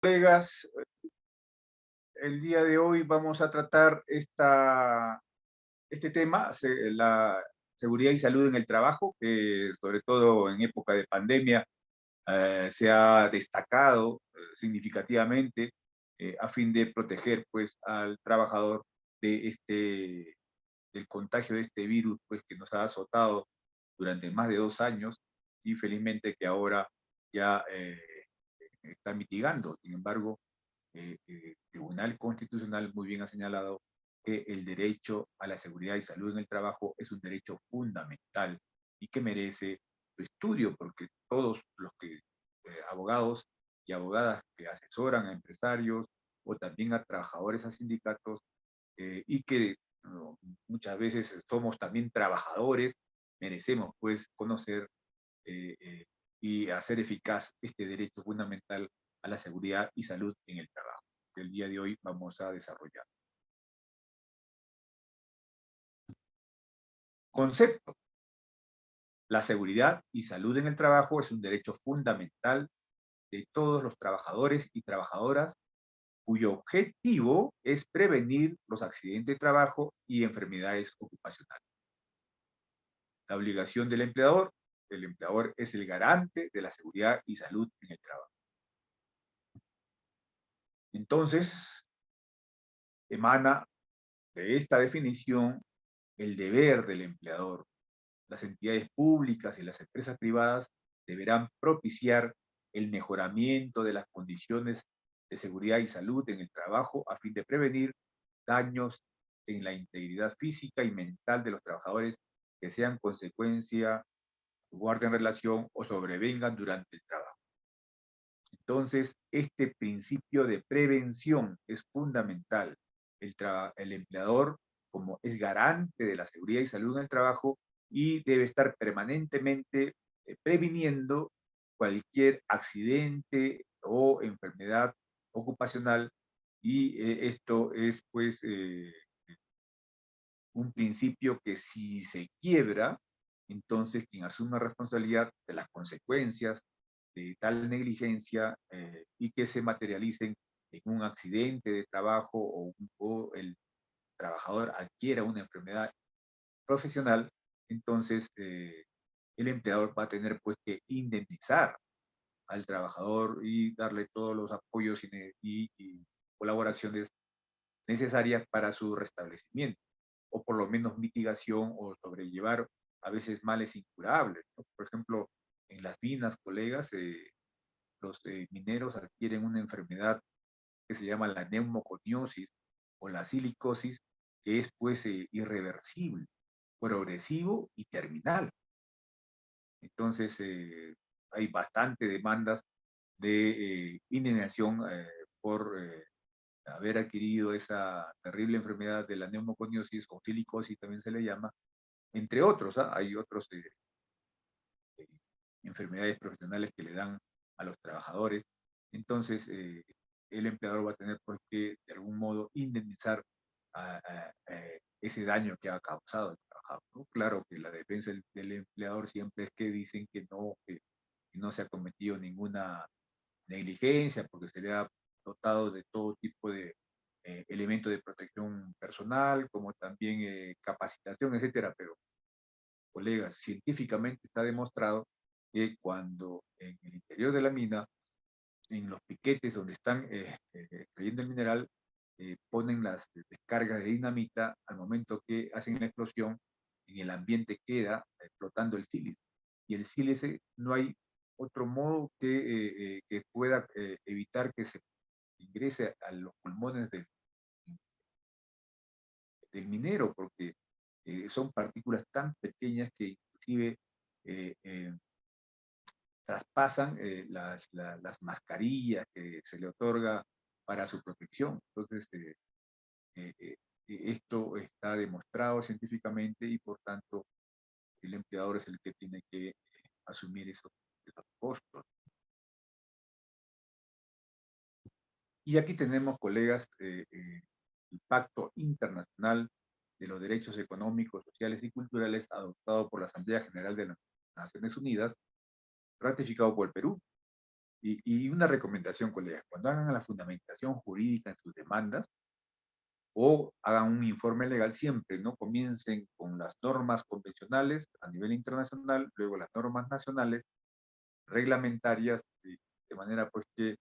Colegas, el día de hoy vamos a tratar este tema, la seguridad y salud en el trabajo, que sobre todo en época de pandemia se ha destacado significativamente a fin de proteger pues al trabajador de del contagio de este virus pues que nos ha azotado durante más de 2 años y felizmente que ahora ya está mitigando. Sin embargo, el Tribunal Constitucional muy bien ha señalado que el derecho a la seguridad y salud en el trabajo es un derecho fundamental y que merece su estudio, porque todos los abogados y abogadas que asesoran a empresarios o también a trabajadores, a sindicatos, y que muchas veces somos también trabajadores, merecemos pues conocer eh, eh, y hacer eficaz este derecho fundamental a la seguridad y salud en el trabajo, que el día de hoy vamos a desarrollar. Concepto. La seguridad y salud en el trabajo es un derecho fundamental de todos los trabajadores y trabajadoras cuyo objetivo es prevenir los accidentes de trabajo y enfermedades ocupacionales. La obligación del empleador es el garante de la seguridad y salud en el trabajo. Entonces, emana de esta definición el deber del empleador. Las entidades públicas y las empresas privadas deberán propiciar el mejoramiento de las condiciones de seguridad y salud en el trabajo a fin de prevenir daños en la integridad física y mental de los trabajadores que sean consecuencia, guarden relación o sobrevengan durante el trabajo. Entonces, este principio de prevención es fundamental. El empleador, como es garante de la seguridad y salud en el trabajo, y debe estar permanentemente previniendo cualquier accidente o enfermedad ocupacional, y esto es pues un principio que si se quiebra, entonces quien asume responsabilidad de las consecuencias de tal negligencia y que se materialicen en un accidente de trabajo o el trabajador adquiera una enfermedad profesional, entonces el empleador va a tener pues que indemnizar al trabajador y darle todos los apoyos y colaboraciones necesarias para su restablecimiento, o por lo menos mitigación o sobrellevar a veces males incurables, ¿no? Por ejemplo, en las minas, colegas, los mineros adquieren una enfermedad que se llama la neumoconiosis o la silicosis, que es pues irreversible, progresivo y terminal. Entonces, hay bastante demandas de indemnización por haber adquirido esa terrible enfermedad de la neumoconiosis o silicosis también se le llama, entre otros, ¿ah? Hay otros eh, enfermedades profesionales que le dan a los trabajadores. Entonces, el empleador va a tener pues, que, de algún modo, indemnizar ese daño que ha causado el trabajador, ¿no? Claro que la defensa del empleador siempre es que dicen que no se ha cometido ninguna negligencia, porque se le ha dotado de todo tipo de elementos de protección personal, como también capacitación, etcétera. Pero, colegas, científicamente está demostrado que cuando en el interior de la mina, en los piquetes donde están extrayendo el mineral, ponen las descargas de dinamita, al momento que hacen la explosión, en el ambiente queda flotando el sílice. Y el sílice no hay otro modo que pueda evitar que se ingrese a los pulmones del minero, porque son partículas tan pequeñas que inclusive eh, eh, traspasan las mascarillas que se le otorga para su protección. Entonces, eh, eh, esto está demostrado científicamente y por tanto el empleador es el que tiene que asumir esos costos. Y aquí tenemos, colegas, el Pacto Internacional de los Derechos Económicos, Sociales y Culturales adoptado por la Asamblea General de las Naciones Unidas, ratificado por el Perú. Y una recomendación, colegas, cuando hagan la fundamentación jurídica en sus demandas o hagan un informe legal, siempre no comiencen con las normas convencionales a nivel internacional, luego las normas nacionales, reglamentarias, de manera pues que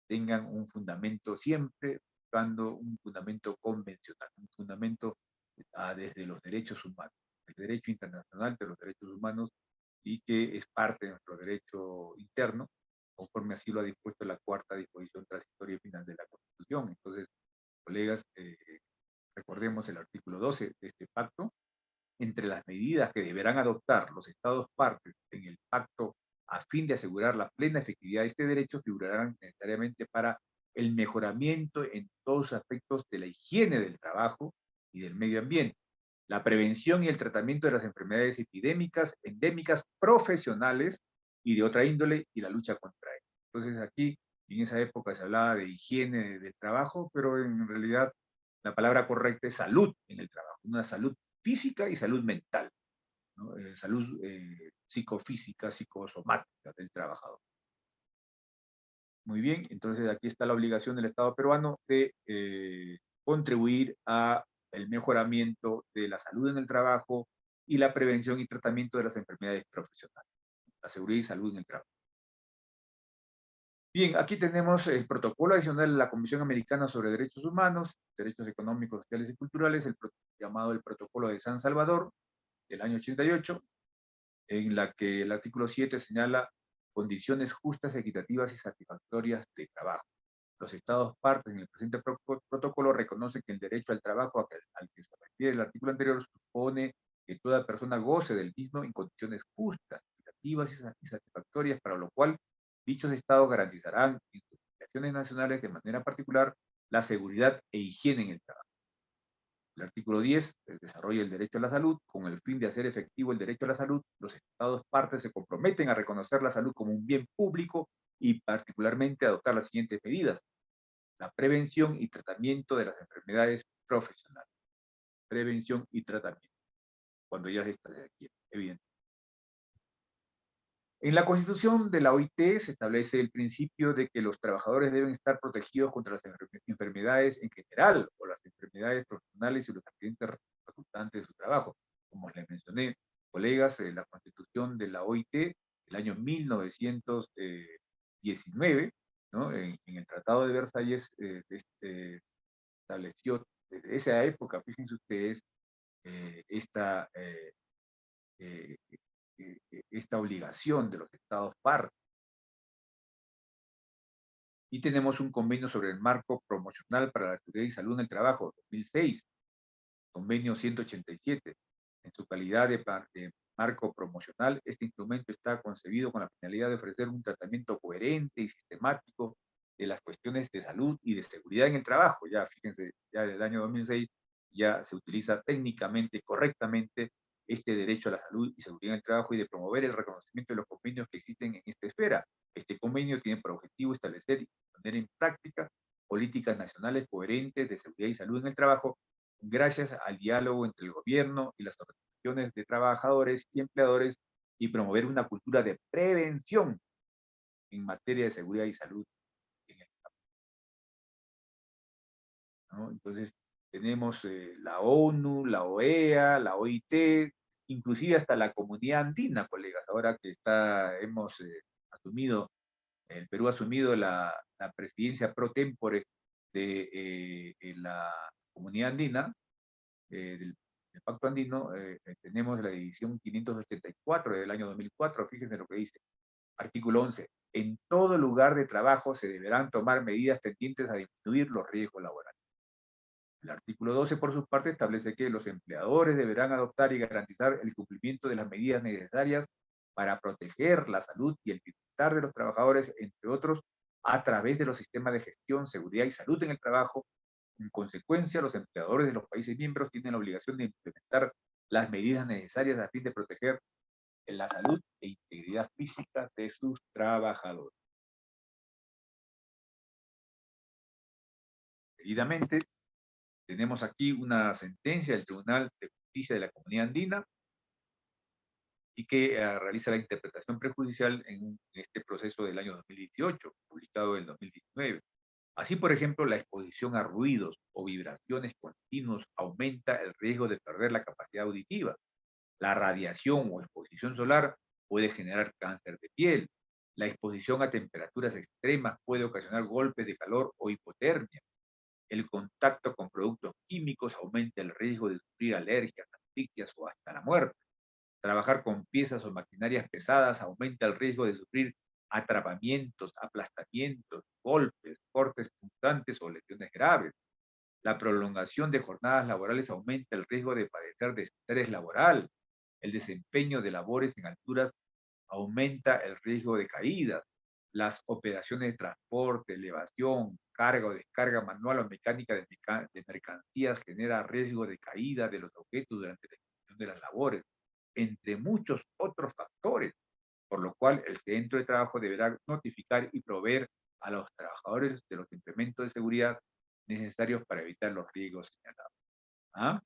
tengan un fundamento siempre, buscando un fundamento convencional, un fundamento desde los derechos humanos, el derecho internacional de los derechos humanos y que es parte de nuestro derecho interno, conforme así lo ha dispuesto la cuarta disposición transitoria y final de la Constitución. Entonces, colegas, recordemos el artículo 12 de este pacto. Entre las medidas que deberán adoptar los Estados partes en el pacto a fin de asegurar la plena efectividad de este derecho figurarán necesariamente para el mejoramiento en todos los aspectos de la higiene del trabajo y del medio ambiente, la prevención y el tratamiento de las enfermedades epidémicas, endémicas, profesionales y de otra índole, y la lucha contra ellas. Entonces aquí, en esa época se hablaba de higiene del trabajo, pero en realidad la palabra correcta es salud en el trabajo, una salud física y salud mental, ¿no? Salud psicofísica, psicosomática del trabajador. Muy bien, entonces aquí está la obligación del Estado peruano de contribuir a el mejoramiento de la salud en el trabajo y la prevención y tratamiento de las enfermedades profesionales, la seguridad y salud en el trabajo. Bien, aquí tenemos el protocolo adicional de la Comisión Americana sobre Derechos Humanos, Derechos Económicos, Sociales y Culturales, llamado el Protocolo de San Salvador, del año 88, en la que el artículo 7 señala condiciones justas, equitativas y satisfactorias de trabajo. Los Estados partes en el presente protocolo reconocen que el derecho al trabajo al que se refiere el artículo anterior supone que toda persona goce del mismo en condiciones justas, equitativas y satisfactorias, para lo cual dichos Estados garantizarán en sus legislaciones nacionales de manera particular la seguridad e higiene en el trabajo. El artículo 10 desarrolla el derecho a la salud. Con el fin de hacer efectivo el derecho a la salud, los Estados partes se comprometen a reconocer la salud como un bien público y particularmente a adoptar las siguientes medidas: la prevención y tratamiento de las enfermedades profesionales. Prevención y tratamiento, cuando ya se está aquí, evidente. En la Constitución de la OIT se establece el principio de que los trabajadores deben estar protegidos contra las enfermedades en general o las enfermedades profesionales y los accidentes resultantes de su trabajo. Como les mencioné, colegas, la Constitución de la OIT del año 1919, ¿no? En el Tratado de Versalles estableció desde esa época, fíjense ustedes, esta esta obligación de los Estados partes. Y tenemos un convenio sobre el marco promocional para la seguridad y salud en el trabajo, 2006, convenio 187. En su calidad de marco promocional, este instrumento está concebido con la finalidad de ofrecer un tratamiento coherente y sistemático de las cuestiones de salud y de seguridad en el trabajo. Ya fíjense, ya desde el año 2006 ya se utiliza técnicamente, correctamente, este derecho a la salud y seguridad en el trabajo y de promover el reconocimiento de los convenios que existen en esta esfera. Este convenio tiene por objetivo establecer y poner en práctica políticas nacionales coherentes de seguridad y salud en el trabajo, gracias al diálogo entre el gobierno y las organizaciones de trabajadores y empleadores, y promover una cultura de prevención en materia de seguridad y salud en el trabajo, ¿no? Entonces, tenemos la ONU, la OEA, la OIT, inclusive hasta la Comunidad Andina, colegas, ahora que hemos asumido, el Perú ha asumido la presidencia pro tempore de la Comunidad Andina, del Pacto Andino, tenemos la edición 584 del año 2004, fíjense lo que dice. Artículo 11. En todo lugar de trabajo se deberán tomar medidas tendientes a disminuir los riesgos laborales. El artículo 12, por su parte, establece que los empleadores deberán adoptar y garantizar el cumplimiento de las medidas necesarias para proteger la salud y el bienestar de los trabajadores, entre otros, a través de los sistemas de gestión, seguridad y salud en el trabajo. En consecuencia, los empleadores de los países miembros tienen la obligación de implementar las medidas necesarias a fin de proteger la salud e integridad física de sus trabajadores. Seguidamente, tenemos aquí una sentencia del Tribunal de Justicia de la Comunidad Andina, y que realiza la interpretación prejudicial en este proceso del año 2018, publicado en 2019. Así, por ejemplo, la exposición a ruidos o vibraciones continuos aumenta el riesgo de perder la capacidad auditiva. La radiación o exposición solar puede generar cáncer de piel. La exposición a temperaturas extremas puede ocasionar golpes de calor o hipotermia. El contacto con productos químicos aumenta el riesgo de sufrir alergias, asfixias o hasta la muerte. Trabajar con piezas o maquinarias pesadas aumenta el riesgo de sufrir atrapamientos, aplastamientos, golpes, cortes punzantes o lesiones graves. La prolongación de jornadas laborales aumenta el riesgo de padecer de estrés laboral. El desempeño de labores en alturas aumenta el riesgo de caídas. Las operaciones de transporte, elevación, carga o descarga manual o mecánica de mercancías genera riesgo de caída de los objetos durante la ejecución de las labores, entre muchos otros factores, por lo cual el centro de trabajo deberá notificar y proveer a los trabajadores de los implementos de seguridad necesarios para evitar los riesgos señalados. ¿Ah?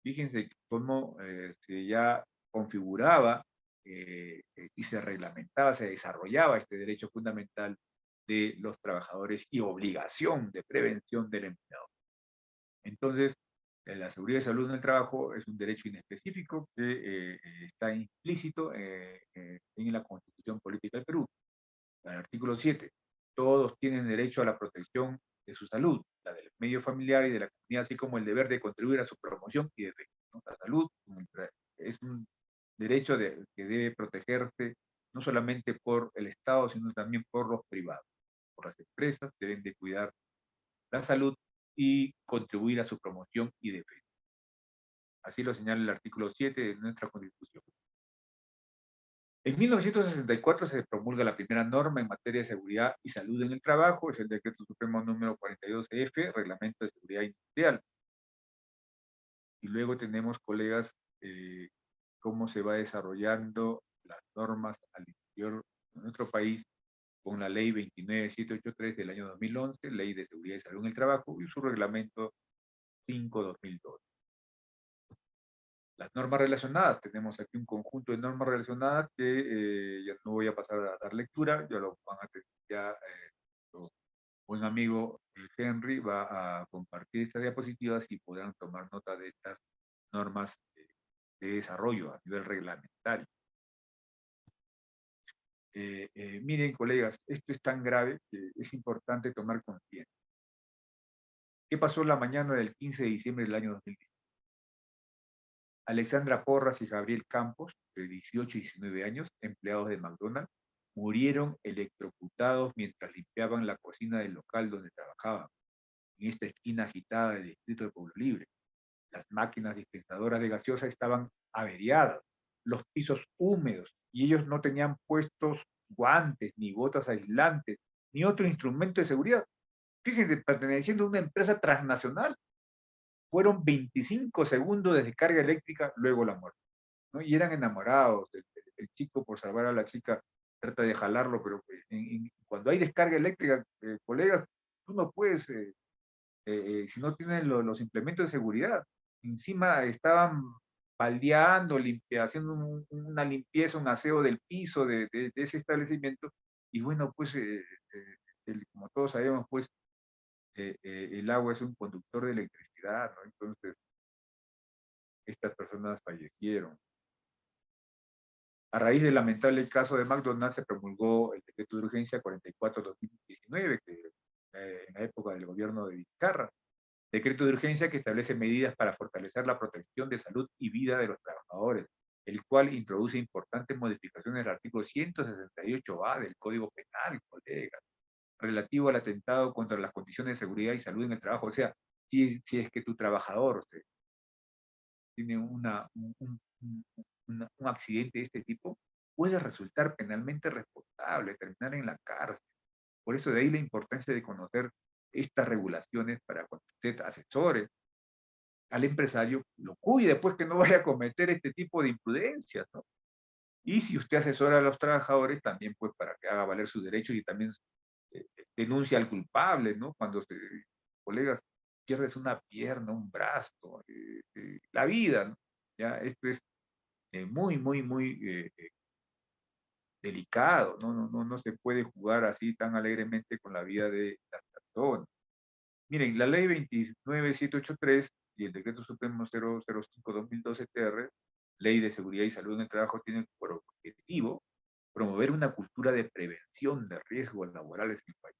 Fíjense cómo se ya configuraba y se reglamentaba, se desarrollaba este derecho fundamental de los trabajadores y obligación de prevención del empleado. Entonces, la seguridad y salud en el trabajo es un derecho inespecífico que está implícito en la Constitución Política del Perú. En el artículo 7, todos tienen derecho a la protección de su salud, la del medio familiar y de la comunidad, así como el deber de contribuir a su promoción y defensa, ¿no? La salud es un derecho que debe protegerse no solamente por el Estado, sino también por los privados. Por las empresas deben de cuidar la salud y contribuir a su promoción y defensa. Así lo señala el artículo 7 de nuestra Constitución. En 1964 se promulga la primera norma en materia de seguridad y salud en el trabajo, es el Decreto Supremo número 42F, Reglamento de Seguridad Industrial. Y luego tenemos, colegas, cómo se va desarrollando las normas al interior de nuestro país con la Ley 29783 del año 2011, Ley de Seguridad y Salud en el Trabajo, y su Reglamento 5/2002. Las normas relacionadas, tenemos aquí un conjunto de normas relacionadas que ya no voy a pasar a dar lectura, ya lo van a tener ya buen amigo Henry va a compartir estas diapositivas y podrán tomar nota de estas normas de desarrollo a nivel reglamentario. Miren, colegas, esto es tan grave que es importante tomar conciencia. ¿Qué pasó la mañana del 15 de diciembre del año 2010? Alexandra Porras y Gabriel Campos, de 18 y 19 años, empleados de McDonald's, murieron electrocutados mientras limpiaban la cocina del local donde trabajaban, en esta esquina agitada del distrito de Pueblo Libre. Las máquinas dispensadoras de gaseosa estaban averiadas, los pisos húmedos, y ellos no tenían puestos guantes, ni botas aislantes, ni otro instrumento de seguridad. Fíjense, perteneciendo a una empresa transnacional, fueron 25 segundos de descarga eléctrica, luego la muerte, ¿no? Y eran enamorados, el chico por salvar a la chica trata de jalarlo, pero cuando hay descarga eléctrica, colegas, tú no puedes, si no tienen los implementos de seguridad. Encima estaban baldeando, haciendo una limpieza, un aseo del piso de ese establecimiento, y bueno, pues, como todos sabemos, pues, el agua es un conductor de electricidad, ¿no? Entonces, estas personas fallecieron. A raíz del lamentable caso de McDonald's se promulgó el decreto de urgencia 44/2019, que en la época del gobierno de Vizcarra. Decreto de urgencia que establece medidas para fortalecer la protección de salud y vida de los trabajadores, el cual introduce importantes modificaciones al artículo 168A del Código Penal, colegas, relativo al atentado contra las condiciones de seguridad y salud en el trabajo. O sea, si es que tu trabajador tiene un accidente de este tipo, puede resultar penalmente responsable, terminar en la cárcel. Por eso de ahí la importancia de conocer estas regulaciones para cuando usted asesore al empresario, lo cuide, pues que no vaya a cometer este tipo de imprudencias, ¿no? Y si usted asesora a los trabajadores, también pues para que haga valer sus derechos y también denuncia al culpable, ¿no? Cuando colegas, pierdes una pierna, un brazo, la vida, ¿no? Ya, esto es muy delicado, no se puede jugar así tan alegremente con la vida de las personas. Miren, la ley 29783 y el decreto supremo 005-2012 ley de seguridad y salud en el trabajo, tienen por objetivo promover una cultura de prevención de riesgos laborales en el país.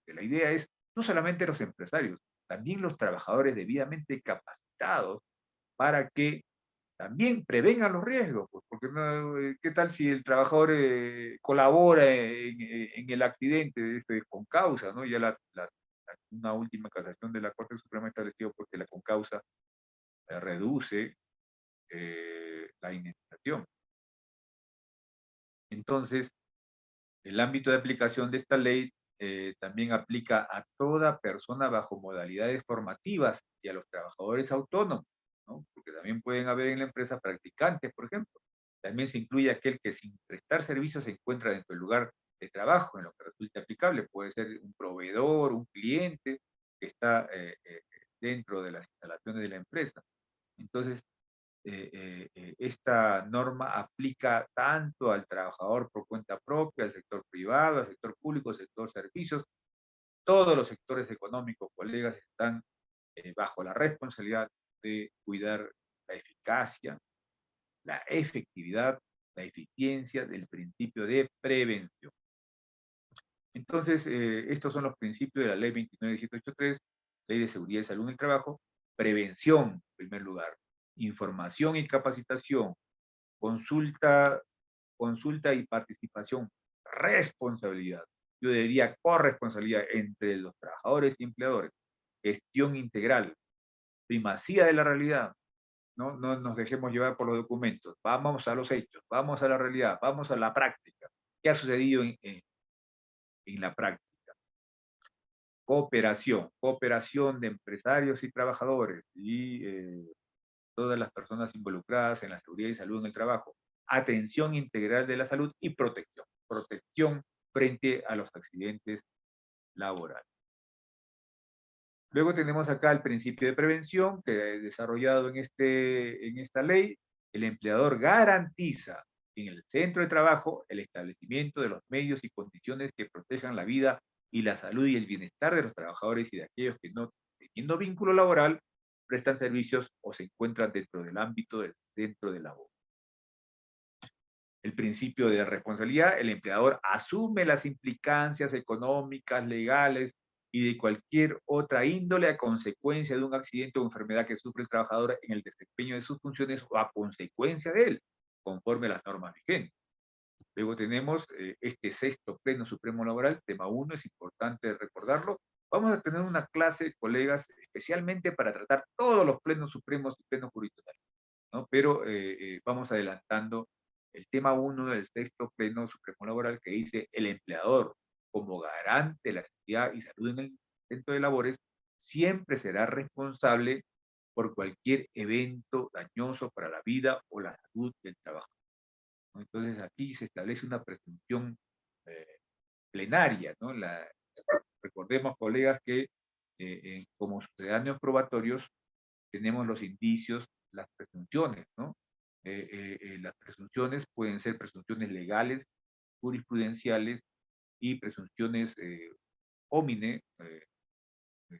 La idea es no solamente los empresarios, también los trabajadores debidamente capacitados para que también prevengan los riesgos, pues, porque ¿qué tal si el trabajador colabora en el accidente con causa, ¿no? Ya una última casación de la Corte Suprema estableció porque la concausa reduce la indemnización. Entonces, el ámbito de aplicación de esta ley también aplica a toda persona bajo modalidades formativas y a los trabajadores autónomos, ¿no? Porque también pueden haber en la empresa practicantes, por ejemplo. También se incluye aquel que sin prestar servicios se encuentra dentro del lugar de trabajo, en lo que resulte aplicable. Puede ser un proveedor, un cliente que está dentro de las instalaciones de la empresa. Entonces, esta norma aplica tanto al trabajador por cuenta propia, al sector privado, al sector público, al sector servicios. Todos los sectores económicos, colegas, están bajo la responsabilidad de cuidar la eficacia, la efectividad, la eficiencia del principio de prevención. Entonces, estos son los principios de la ley 29783, ley de seguridad y salud en el trabajo. Prevención, en primer lugar. Información y capacitación. Consulta y participación. Responsabilidad. Yo diría corresponsabilidad entre los trabajadores y empleadores. Gestión integral. Primacía de la realidad. No nos dejemos llevar por los documentos. Vamos a los hechos, vamos a la realidad, vamos a la práctica. ¿Qué ha sucedido en la práctica? Cooperación de empresarios y trabajadores y todas las personas involucradas en la seguridad y salud en el trabajo. Atención integral de la salud y protección. Protección frente a los accidentes laborales. Luego tenemos acá el principio de prevención que es desarrollado en esta ley. El empleador garantiza en el centro de trabajo el establecimiento de los medios y condiciones que protejan la vida y la salud y el bienestar de los trabajadores y de aquellos que no teniendo vínculo laboral prestan servicios o se encuentran dentro del ámbito dentro de la labor. El principio de responsabilidad, el empleador asume las implicancias económicas, legales y de cualquier otra índole a consecuencia de un accidente o enfermedad que sufre el trabajador en el desempeño de sus funciones o a consecuencia de él, conforme a las normas vigentes. Luego tenemos este sexto pleno supremo laboral, tema 1, es importante recordarlo. Vamos a tener una clase, colegas, especialmente para tratar todos los plenos supremos y plenos jurisdiccionales, ¿no? Pero vamos adelantando el tema 1 del sexto pleno supremo laboral que dice el empleador como garante de la seguridad y salud en el centro de labores siempre será responsable por cualquier evento dañoso para la vida o la salud del trabajador. Entonces aquí se establece una presunción plenaria, ¿no? Recordemos, colegas, que como ciudadanos probatorios tenemos los indicios, las presunciones, ¿no? Las presunciones pueden ser presunciones legales, jurisprudenciales y presunciones homine,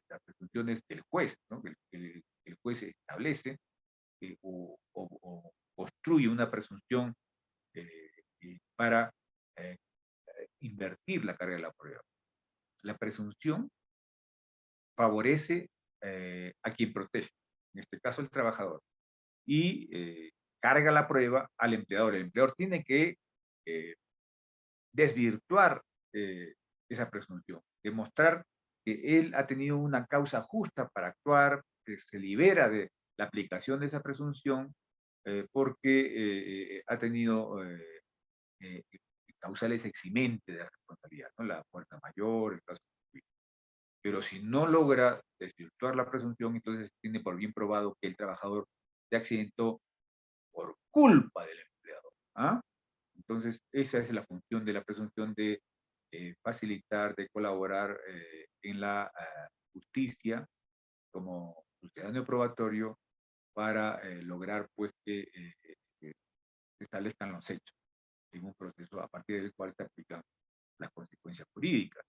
las presunciones del juez, ¿no? El juez establece o construye una presunción para eh, invertir la carga de la prueba. La presunción favorece a quien protege, en este caso el trabajador, y carga la prueba al empleador. El empleador tiene que desvirtuar esa presunción, demostrar que él ha tenido una causa justa para actuar, que se libera de la aplicación de esa presunción porque ha tenido causales eximentes de responsabilidad, ¿no? La fuerza mayor, el caso civil. Pero si no logra desvirtuar la presunción, entonces tiene por bien probado que el trabajador se accidentó por culpa del empleador. ¿Ah? Entonces, esa es la función de la presunción de facilitar, de colaborar en la justicia como ciudadano probatorio para lograr pues que se establezcan los hechos en un proceso a partir del cual se aplican las consecuencias jurídicas.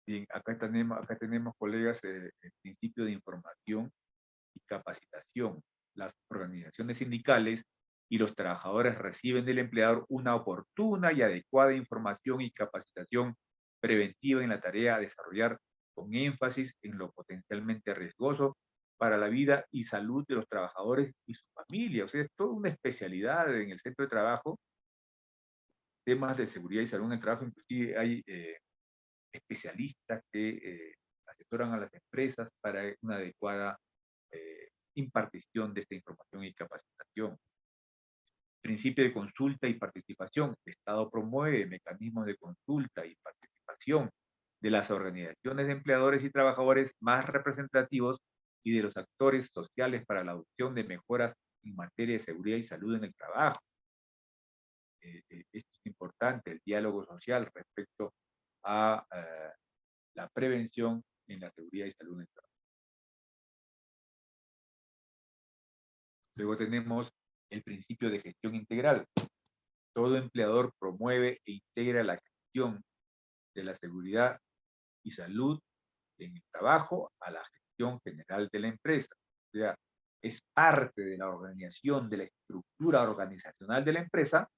Bien, acá tenemos colegas, el principio de información y capacitación. Las organizaciones sindicales y los trabajadores reciben del empleador una oportuna y adecuada información y capacitación preventiva en la tarea a desarrollar con énfasis en lo potencialmente riesgoso para la vida y salud de los trabajadores y su familia. O sea, es toda una especialidad en el centro de trabajo, temas de seguridad y salud en el trabajo. Inclusive hay especialistas que asesoran a las empresas para una adecuada impartición de esta información y capacitación. Principio de consulta y participación. El Estado promueve mecanismos de consulta y participación de las organizaciones de empleadores y trabajadores más representativos y de los actores sociales para la adopción de mejoras en materia de seguridad y salud en el trabajo. Esto es importante, el diálogo social respecto a la prevención en la seguridad y salud en el trabajo. Luego tenemos el principio de gestión integral. Todo empleador promueve e integra la gestión de la seguridad y salud en el trabajo a la gestión general de la empresa. O sea, es parte de la organización, de la estructura organizacional de la empresa,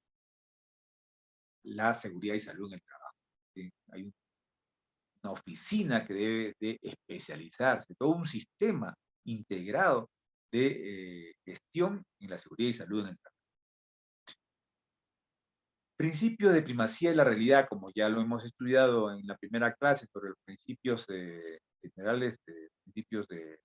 la seguridad y salud en el trabajo. Hay una oficina que debe de especializarse, todo un sistema integrado de gestión en la seguridad y salud en el trabajo. Principio de primacía de la realidad, como ya lo hemos estudiado en la primera clase sobre los principios generales, principios del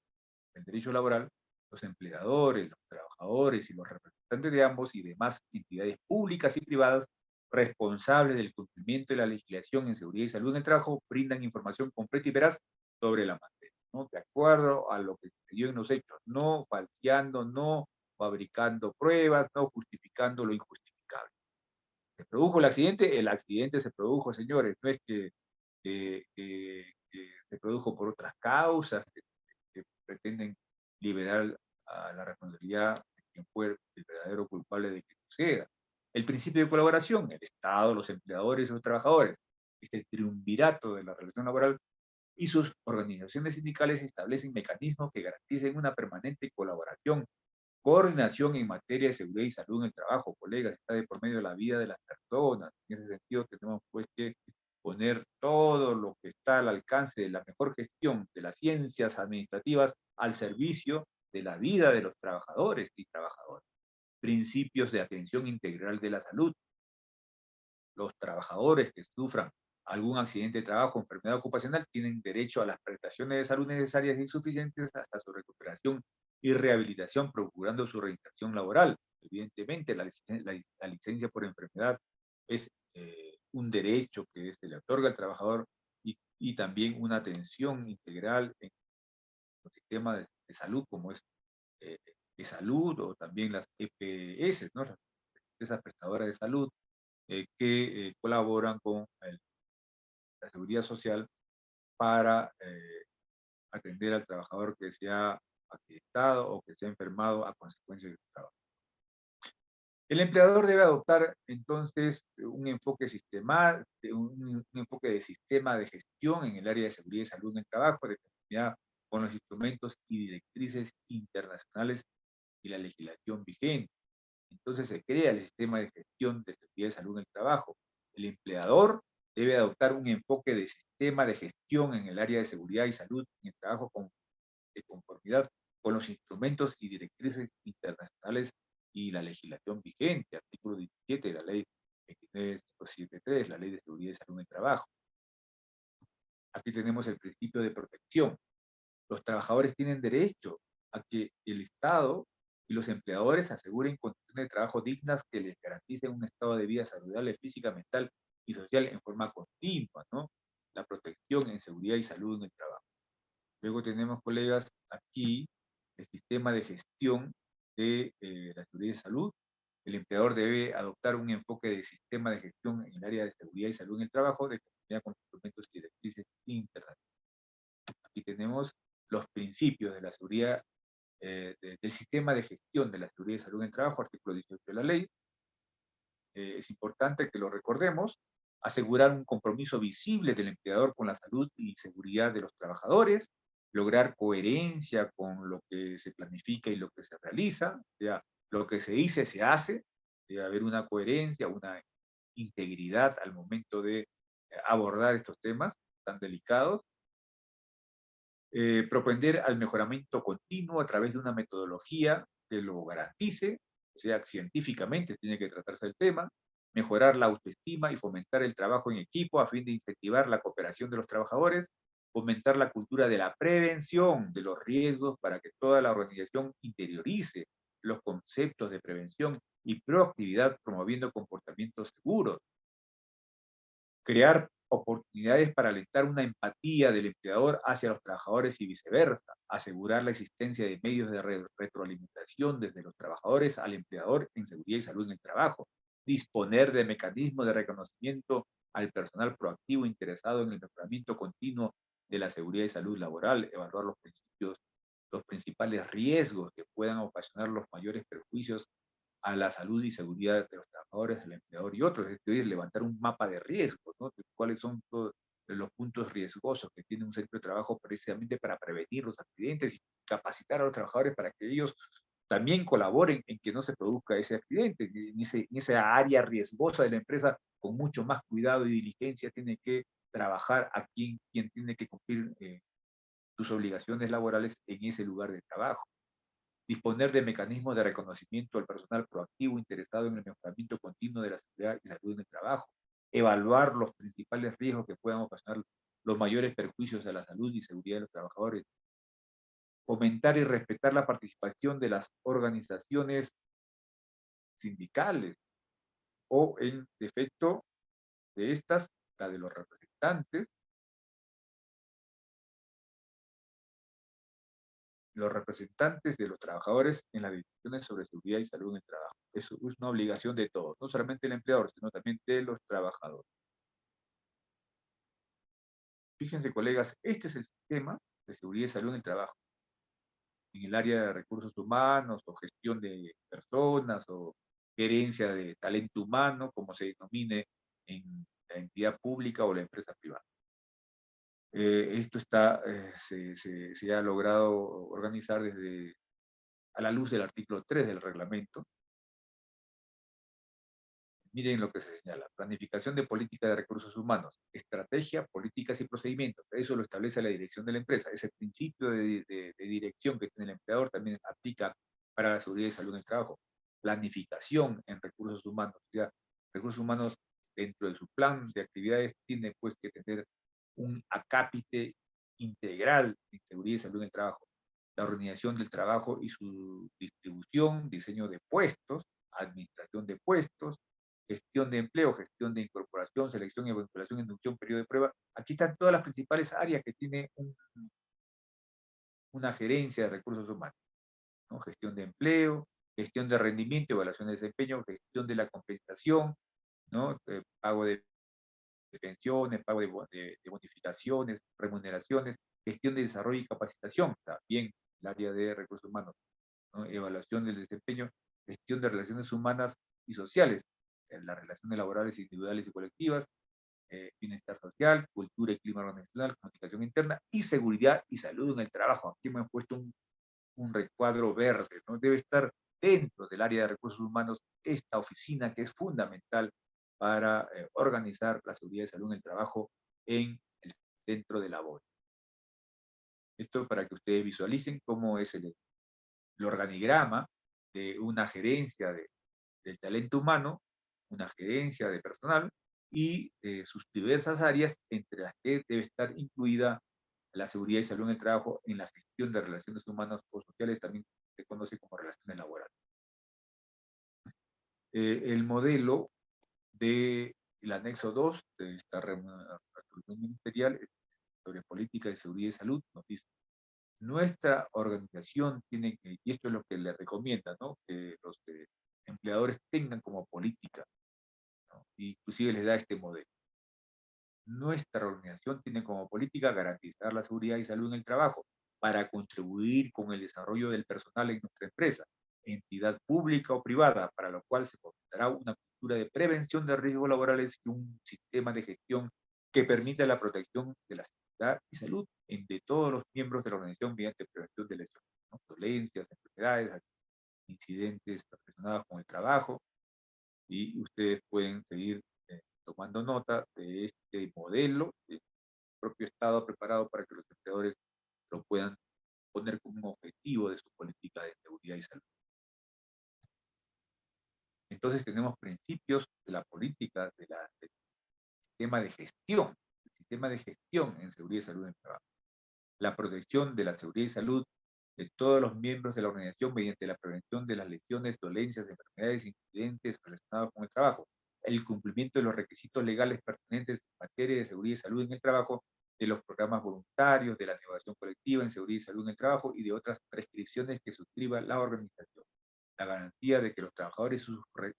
derecho laboral, los empleadores, los trabajadores y los representantes de ambos y demás entidades públicas y privadas responsables del cumplimiento de la legislación en seguridad y salud en el trabajo brindan información completa y veraz sobre la materia, ¿no? De acuerdo a lo que sucedió en los hechos, no falseando, no fabricando pruebas, no justificando lo injustificable. ¿Se produjo el accidente se produjo, señores, no es que se produjo por otras causas que pretenden liberar a la responsabilidad de quien fue el verdadero culpable de que suceda. El principio de colaboración, el Estado, los empleadores y los trabajadores, este triunvirato de la relación laboral y sus organizaciones sindicales establecen mecanismos que garanticen una permanente colaboración, coordinación en materia de seguridad y salud en el trabajo, colegas, está de por medio de la vida de las personas. En ese sentido tenemos pues que poner todo lo que está al alcance de la mejor gestión de las ciencias administrativas al servicio de la vida de los trabajadores y trabajadoras. Principios de atención integral de la salud. Los trabajadores que sufran algún accidente de trabajo o enfermedad ocupacional tienen derecho a las prestaciones de salud necesarias y suficientes hasta su recuperación y rehabilitación, procurando su reinserción laboral. Evidentemente, la licencia por enfermedad es un derecho que se le otorga al trabajador y también una atención integral en el sistema de salud, como es de salud o también las EPS, ¿no? Las empresas prestadoras de salud, que colaboran con la seguridad social para atender al trabajador que se ha accidentado o que se ha enfermado a consecuencia del trabajo. El empleador debe adoptar entonces un enfoque un enfoque de sistema de gestión en el área de seguridad y salud en el trabajo, de conformidad con los instrumentos y directrices internacionales y la legislación vigente. Entonces se crea el sistema de gestión de seguridad y salud en el trabajo. El empleador debe adoptar un enfoque de sistema de gestión en el área de seguridad y salud en el trabajo de conformidad con los instrumentos y directrices internacionales y la legislación vigente, artículo 17 de la ley 29573, la ley de seguridad y salud en el trabajo. Aquí tenemos el principio de protección. Los trabajadores tienen derecho a que el Estado y los empleadores aseguren condiciones de trabajo dignas que les garanticen un estado de vida saludable física, mental y social en forma continua, ¿no? La protección en seguridad y salud en el trabajo. Luego tenemos, colegas, aquí el sistema de gestión de la seguridad y salud. El empleador debe adoptar un enfoque de sistema de gestión en el área de seguridad y salud en el trabajo de conformidad con instrumentos y directrices internacionales. Aquí tenemos los principios de la seguridad del sistema de gestión de la seguridad y salud en el trabajo, artículo 18 de la ley. Es importante que lo recordemos, asegurar un compromiso visible del empleador con la salud y seguridad de los trabajadores, lograr coherencia con lo que se planifica y lo que se realiza, o sea, lo que se dice se hace, debe haber una coherencia, una integridad al momento de abordar estos temas tan delicados. Propender al mejoramiento continuo a través de una metodología que lo garantice, o sea, científicamente tiene que tratarse el tema, mejorar la autoestima y fomentar el trabajo en equipo a fin de incentivar la cooperación de los trabajadores, fomentar la cultura de la prevención de los riesgos para que toda la organización interiorice los conceptos de prevención y proactividad promoviendo comportamientos seguros, crear oportunidades para alentar una empatía del empleador hacia los trabajadores y viceversa, asegurar la existencia de medios de retroalimentación desde los trabajadores al empleador en seguridad y salud en el trabajo, disponer de mecanismos de reconocimiento al personal proactivo interesado en el mejoramiento continuo de la seguridad y salud laboral, evaluar los principios, los principales riesgos que puedan ocasionar los mayores perjuicios a la salud y seguridad de los trabajadores, el empleador y otros, es decir, levantar un mapa de riesgos, ¿no? De cuáles son todos los puntos riesgosos que tiene un centro de trabajo precisamente para prevenir los accidentes y capacitar a los trabajadores para que ellos también colaboren en que no se produzca ese accidente, en esa área riesgosa de la empresa, con mucho más cuidado y diligencia tiene que trabajar a quien tiene que cumplir sus obligaciones laborales en ese lugar de trabajo, disponer de mecanismos de reconocimiento al personal proactivo interesado en el mejoramiento continuo de la seguridad y salud en el trabajo, evaluar los principales riesgos que puedan ocasionar los mayores perjuicios a la salud y seguridad de los trabajadores, fomentar y respetar la participación de las organizaciones sindicales o, en defecto de estas, la de los representantes de los trabajadores en las decisiones sobre seguridad y salud en el trabajo. Eso es una obligación de todos, no solamente del empleador, sino también de los trabajadores. Fíjense, colegas, este es el sistema de seguridad y salud en el trabajo. En el área de recursos humanos o gestión de personas o gerencia de talento humano, como se denomine en la entidad pública o la empresa privada. Esto se ha logrado organizar desde a la luz del artículo 3 del reglamento. Miren lo que se señala: planificación de política de recursos humanos, estrategia, políticas y procedimientos. Eso lo establece la dirección de la empresa. Ese principio de dirección que tiene el empleador también aplica para la seguridad y salud en el trabajo. Planificación en recursos humanos. O sea, recursos humanos dentro de su plan de actividades tiene pues que tener un acápite integral en seguridad y salud en el trabajo. La organización del trabajo y su distribución, diseño de puestos, administración de puestos, gestión de empleo, gestión de incorporación, selección y vinculación, inducción, periodo de prueba. Aquí están todas las principales áreas que tiene una gerencia de recursos humanos, ¿no? Gestión de empleo, gestión de rendimiento, evaluación de desempeño, gestión de la compensación, ¿no? Pago de pensiones, pago de bonificaciones, remuneraciones, gestión de desarrollo y capacitación, también el área de recursos humanos, ¿no? Evaluación del desempeño, gestión de relaciones humanas y sociales, en las relaciones laborales individuales y colectivas, bienestar social, cultura y clima organizacional, comunicación interna y seguridad y salud en el trabajo. Aquí hemos puesto un recuadro verde, ¿no? Debe estar dentro del área de recursos humanos esta oficina que es fundamental para organizar la seguridad y salud en el trabajo en el centro de labor. Esto para que ustedes visualicen cómo es el organigrama de una gerencia del talento humano, una gerencia de personal y sus diversas áreas, entre las que debe estar incluida la seguridad y salud en el trabajo en la gestión de relaciones humanas o sociales, también se conoce como relaciones laborales. El modelo del anexo 2 de esta resolución ministerial sobre política de seguridad y salud nos dice: nuestra organización tiene que, y esto es lo que le recomienda, ¿no? Que los empleadores tengan como política, ¿no? Inclusive les da este modelo. Nuestra organización tiene como política garantizar la seguridad y salud en el trabajo, para contribuir con el desarrollo del personal en nuestra empresa, entidad pública o privada, para lo cual se fomentará una cultura de prevención de riesgos laborales y un sistema de gestión que permita la protección de la seguridad y salud de todos los miembros de la organización mediante prevención de lesiones, ¿no? Dolencias, enfermedades, incidentes relacionados con el trabajo, y ustedes pueden seguir tomando nota de este modelo del propio Estado preparado para que los empleadores lo puedan poner como un objetivo de su política de seguridad y salud. Entonces tenemos principios de la política del sistema de gestión en seguridad y salud en el trabajo. La protección de la seguridad y salud de todos los miembros de la organización mediante la prevención de las lesiones, dolencias, enfermedades, incidentes relacionados con el trabajo, el cumplimiento de los requisitos legales pertinentes en materia de seguridad y salud en el trabajo, de los programas voluntarios, de la negociación colectiva en seguridad y salud en el trabajo y de otras prescripciones que suscriba la organización. La garantía de que los trabajadores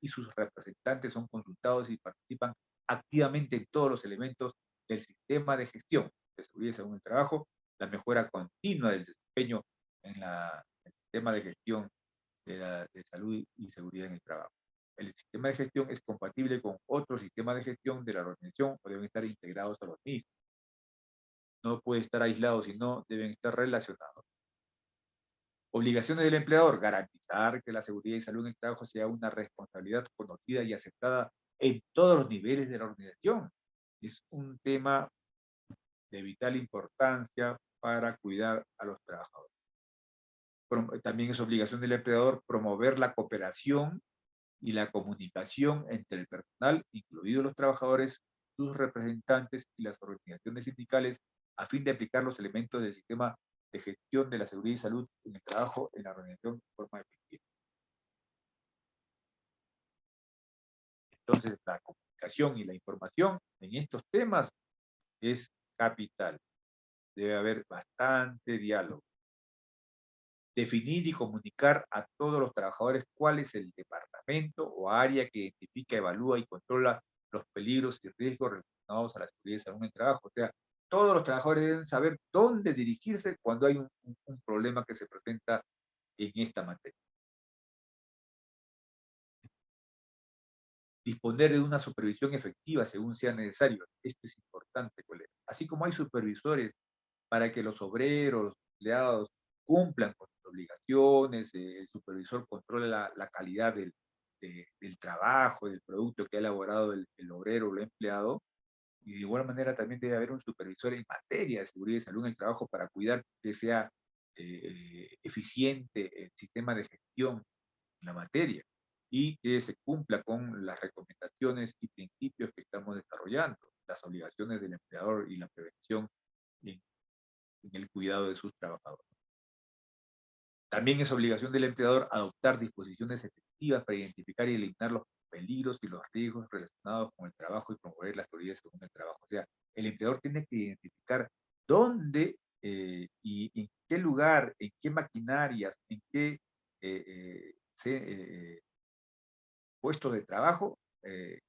y sus representantes son consultados y participan activamente en todos los elementos del sistema de gestión de seguridad y salud en el trabajo, la mejora continua del desempeño en el sistema de gestión de salud y seguridad en el trabajo. El sistema de gestión es compatible con otros sistemas de gestión de la organización o deben estar integrados a los mismos. No puede estar aislado, sino deben estar relacionados. Obligaciones del empleador: garantizar que la seguridad y salud en el trabajo sea una responsabilidad conocida y aceptada en todos los niveles de la organización. Es un tema de vital importancia para cuidar a los trabajadores. También es obligación del empleador promover la cooperación y la comunicación entre el personal, incluidos los trabajadores, sus representantes y las organizaciones sindicales, a fin de aplicar los elementos del sistema de gestión de la seguridad y salud en el trabajo en la organización de forma efectiva. Entonces, la comunicación y la información en estos temas es capital. Debe haber bastante diálogo. Definir y comunicar a todos los trabajadores cuál es el departamento o área que identifica, evalúa y controla los peligros y riesgos relacionados a la seguridad y salud en el trabajo. O sea, todos los trabajadores deben saber dónde dirigirse cuando hay un problema que se presenta en esta materia. Disponer de una supervisión efectiva según sea necesario. Esto es importante, colega. Así como hay supervisores para que los obreros, los empleados cumplan con sus obligaciones, el supervisor controla la calidad del trabajo, del producto que ha elaborado el obrero o el empleado, y de igual manera también debe haber un supervisor en materia de seguridad y salud en el trabajo para cuidar que sea eficiente el sistema de gestión en la materia y que se cumpla con las recomendaciones y principios que estamos desarrollando, las obligaciones del empleador y la prevención en el cuidado de sus trabajadores. También es obligación del empleador adoptar disposiciones efectivas para identificar y eliminar los peligros y los riesgos relacionados con el trabajo y promover la seguridad según el trabajo. O sea, el empleador tiene que identificar dónde y en qué lugar, en qué maquinarias, en qué puestos de trabajo se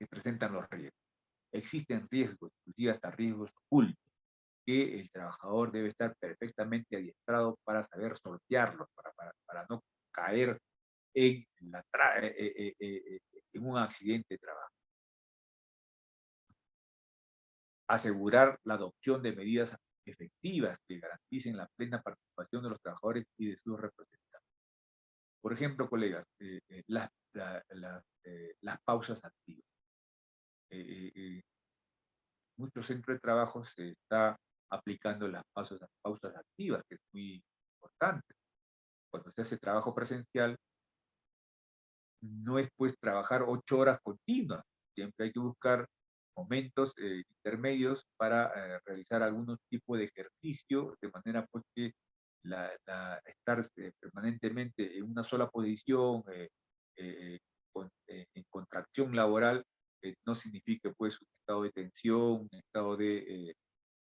presentan los riesgos. Existen riesgos, inclusive hasta riesgos ocultos, que el trabajador debe estar perfectamente adiestrado para saber sortearlos, para no caer en, en un accidente de trabajo. Asegurar la adopción de medidas efectivas que garanticen la plena participación de los trabajadores y de sus representantes. Por ejemplo, colegas, las pausas activas. Muchos centros de trabajo se está aplicando las pausas activas, que es muy importante. Cuando se hace trabajo presencial, no es pues trabajar 8 horas continuas, siempre hay que buscar momentos intermedios para realizar algún tipo de ejercicio, de manera pues que estar permanentemente en una sola posición, en contracción laboral, no significa pues un estado de tensión, un estado de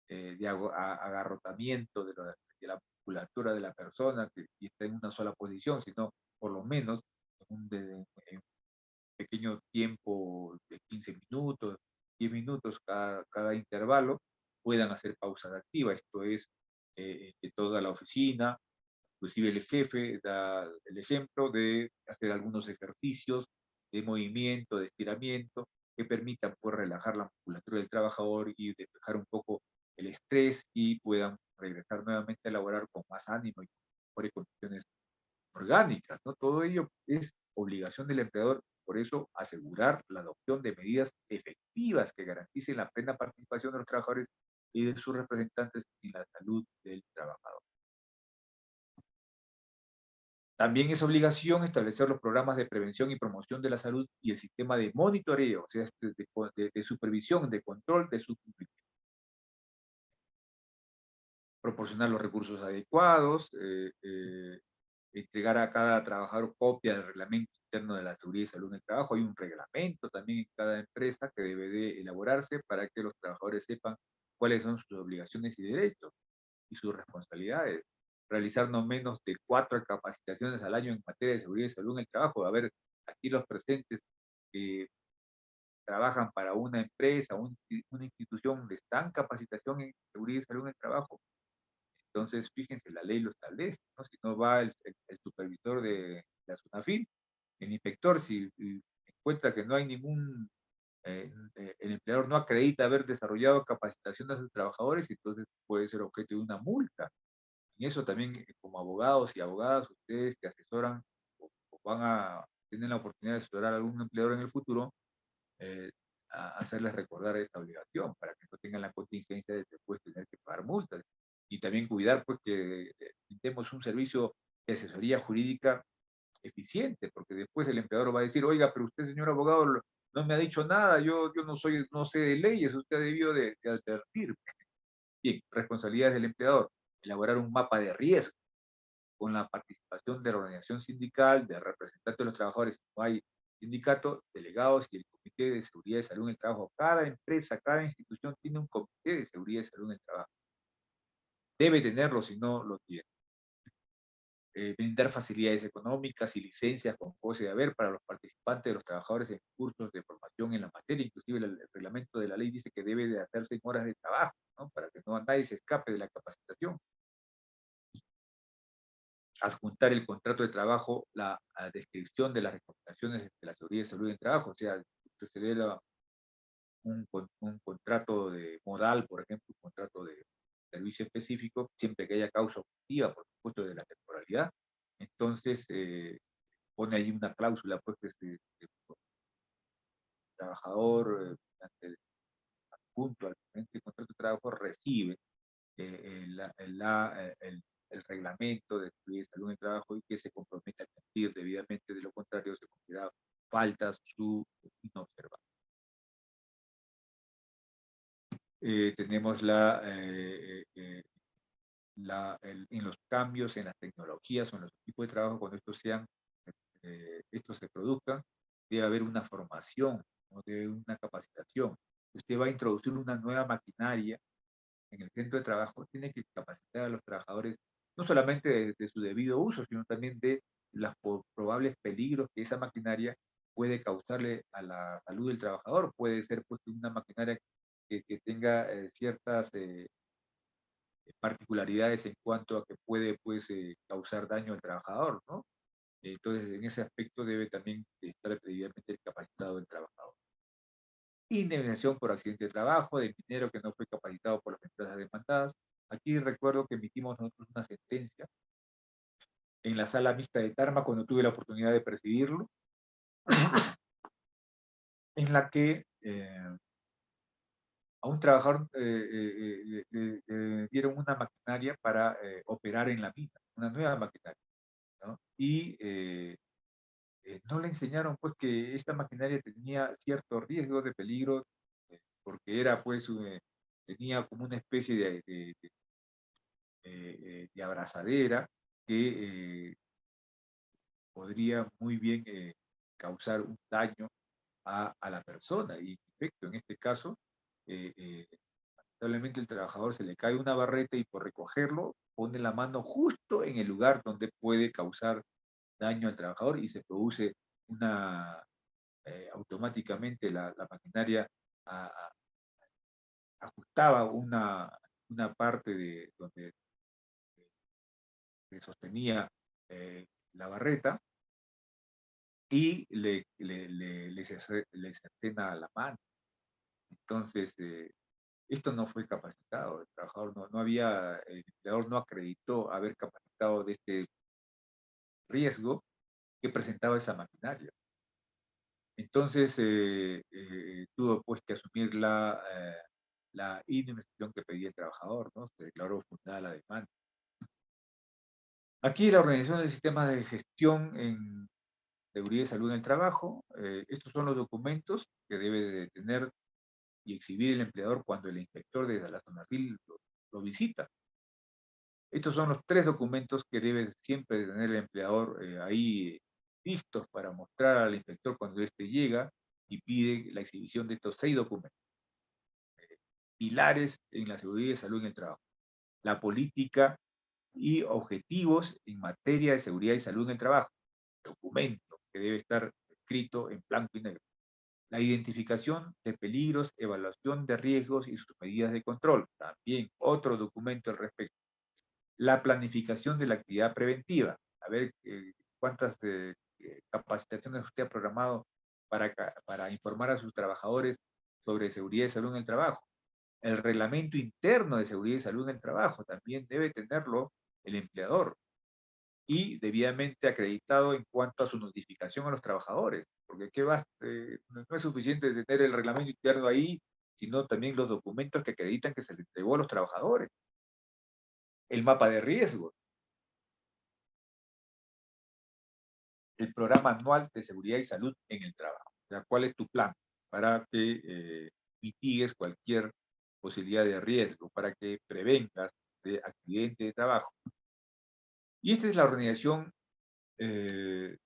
agarrotamiento de la musculatura de la persona que está en una sola posición, sino por lo menos en un pequeño tiempo de 15 minutos, 10 minutos cada intervalo, puedan hacer pausas activas. Esto es que toda la oficina, inclusive el jefe da el ejemplo de hacer algunos ejercicios de movimiento, de estiramiento, que permitan pues, relajar la musculatura del trabajador y despejar un poco el estrés y puedan regresar nuevamente a laborar con más ánimo y con mejores condiciones orgánicas, ¿no? Todo ello es obligación del empleador, por eso asegurar la adopción de medidas efectivas que garanticen la plena participación de los trabajadores y de sus representantes en la salud del trabajador. También es obligación establecer los programas de prevención y promoción de la salud y el sistema de monitoreo, o sea, de supervisión, de control de su cumplimiento. Proporcionar los recursos adecuados, entregar a cada trabajador copia del reglamento interno de la seguridad y salud en el trabajo. Hay un reglamento también en cada empresa que debe de elaborarse para que los trabajadores sepan cuáles son sus obligaciones y derechos y sus responsabilidades. Realizar no menos de 4 capacitaciones al año en materia de seguridad y salud en el trabajo. A ver, aquí los presentes que trabajan para una empresa, una institución, les dan capacitación en seguridad y salud en el trabajo. Entonces, fíjense, la ley lo establece, ¿no? Si no va el supervisor de la SUNAFIL, el inspector, si encuentra que no hay ningún, el empleador no acredita haber desarrollado capacitación de sus trabajadores, entonces puede ser objeto de una multa. En eso también, como abogados y abogadas, ustedes que asesoran o tienen la oportunidad de asesorar a algún empleador en el futuro, eh, a hacerles recordar esta obligación para que no tengan la contingencia de después tener que pagar multas. Y también cuidar pues que demos un servicio de asesoría jurídica eficiente, porque después el empleador va a decir, oiga, pero usted, señor abogado, no me ha dicho nada, yo no sé de leyes, usted ha debido de advertir. Bien, responsabilidades del empleador, elaborar un mapa de riesgo con la participación de la organización sindical, de representantes de los trabajadores. Si no hay sindicato, delegados y el Comité de Seguridad y Salud en el Trabajo. Cada empresa, cada institución tiene un Comité de Seguridad y Salud en el Trabajo. Debe tenerlo, si no lo tiene. Brindar facilidades económicas y licencias con goce de haber para los participantes de los trabajadores en cursos de formación en la materia. Inclusive el reglamento de la ley dice que debe de hacerse en horas de trabajo, ¿no? Para que no nadie se escape de la capacitación. Adjuntar el contrato de trabajo, la descripción de las recomendaciones de la seguridad y salud en el trabajo, o sea, se lee un contrato de modal, por ejemplo, un contrato de servicio específico, siempre que haya causa objetiva, por supuesto, de la temporalidad. Entonces, pone ahí una cláusula, pues, que el trabajador, junto al contrato de trabajo, recibe el reglamento de seguridad y salud en el trabajo y que se compromete a cumplir debidamente, de lo contrario se considera falta su inobservancia. Tenemos en los cambios en las tecnologías o en los equipos de trabajo, cuando estos se produzcan, debe haber una formación, ¿no? Debe una capacitación. Usted va a introducir una nueva maquinaria en el centro de trabajo, tiene que capacitar a los trabajadores no solamente de su debido uso, sino también de los probables peligros que esa maquinaria puede causarle a la salud del trabajador. Puede ser pues una maquinaria que tenga ciertas particularidades en cuanto a que puede pues causar daño al trabajador, ¿no? Entonces, en ese aspecto debe también estar debidamente capacitado el trabajador. Indemnización por accidente de trabajo, de minero que no fue capacitado por las empresas demandadas. Aquí recuerdo que emitimos nosotros una sentencia en la sala mixta de Tarma cuando tuve la oportunidad de presidirlo, en la que a un trabajador le dieron una maquinaria para operar en la mina, una nueva maquinaria, ¿no? Y no le enseñaron pues que esta maquinaria tenía cierto riesgo de peligro, porque era pues, tenía como una especie de abrazadera que podría muy bien causar un daño a la persona. Y en efecto, en este caso, lamentablemente el trabajador se le cae una barreta y por recogerlo pone la mano justo en el lugar donde puede causar daño al trabajador y se produce automáticamente la maquinaria ajustaba una parte de donde que sostenía la barreta y le cercena la mano. Entonces, esto no fue capacitado, el trabajador no había, el empleador no acreditó haber capacitado de este riesgo que presentaba esa maquinaria. Entonces, tuvo pues que asumir la indemnización que pedía el trabajador, ¿no? Se declaró fundada la demanda. Aquí la organización del sistema de gestión en seguridad y salud en el trabajo. Estos son los documentos que debe de tener y exhibir el empleador cuando el inspector de la SONACIL lo visita. Estos son los 3 documentos que debe siempre de tener el empleador ahí listos para mostrar al inspector cuando éste llega y pide la exhibición de estos 6 documentos. Pilares en la seguridad y salud en el trabajo. La política y objetivos en materia de seguridad y salud en el trabajo. Documento que debe estar escrito en blanco y negro. La identificación de peligros, evaluación de riesgos y sus medidas de control. También otro documento al respecto. La planificación de la actividad preventiva. A ver cuántas capacitaciones usted ha programado para informar a sus trabajadores sobre seguridad y salud en el trabajo. El reglamento interno de seguridad y salud en el trabajo también debe tenerlo el empleador y debidamente acreditado en cuanto a su notificación a los trabajadores, porque no es suficiente tener el reglamento interno ahí, sino también los documentos que acreditan que se le entregó a los trabajadores. El mapa de riesgos, el programa anual de seguridad y salud en el trabajo. O sea, ¿cuál es tu plan para que mitigues cualquier posibilidad de riesgo, para que prevengas de accidente de trabajo? Y esta es la organización del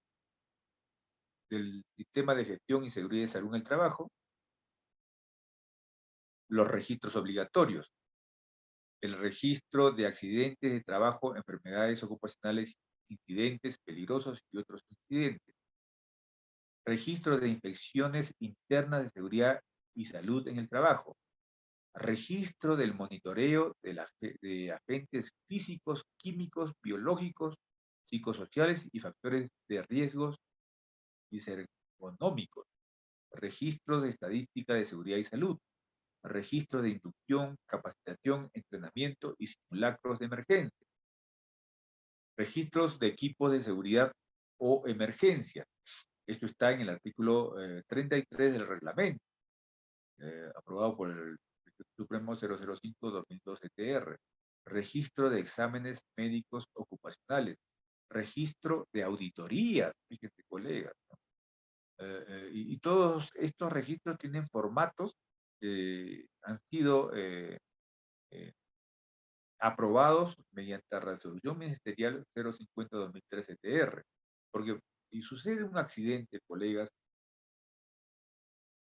sistema de gestión y seguridad de salud en el trabajo. Los registros obligatorios. El registro de accidentes de trabajo, enfermedades ocupacionales, incidentes peligrosos y otros incidentes. Registro de inspecciones internas de seguridad y salud en el trabajo. Registro del monitoreo de agentes físicos, químicos, biológicos, psicosociales y factores de riesgos y ergonómicos. Registros de estadística de seguridad y salud. Registro de inducción, capacitación, entrenamiento y simulacros de emergencia. Registros de equipos de seguridad o emergencia. Esto está en el artículo 33 del reglamento, aprobado por el Supremo 005-2012-TR. Registro de exámenes médicos ocupacionales. Registro de auditorías, fíjense colegas, ¿no? Y todos estos registros tienen formatos que han sido aprobados mediante la resolución ministerial 050-2013-TR. Porque si sucede un accidente, colegas,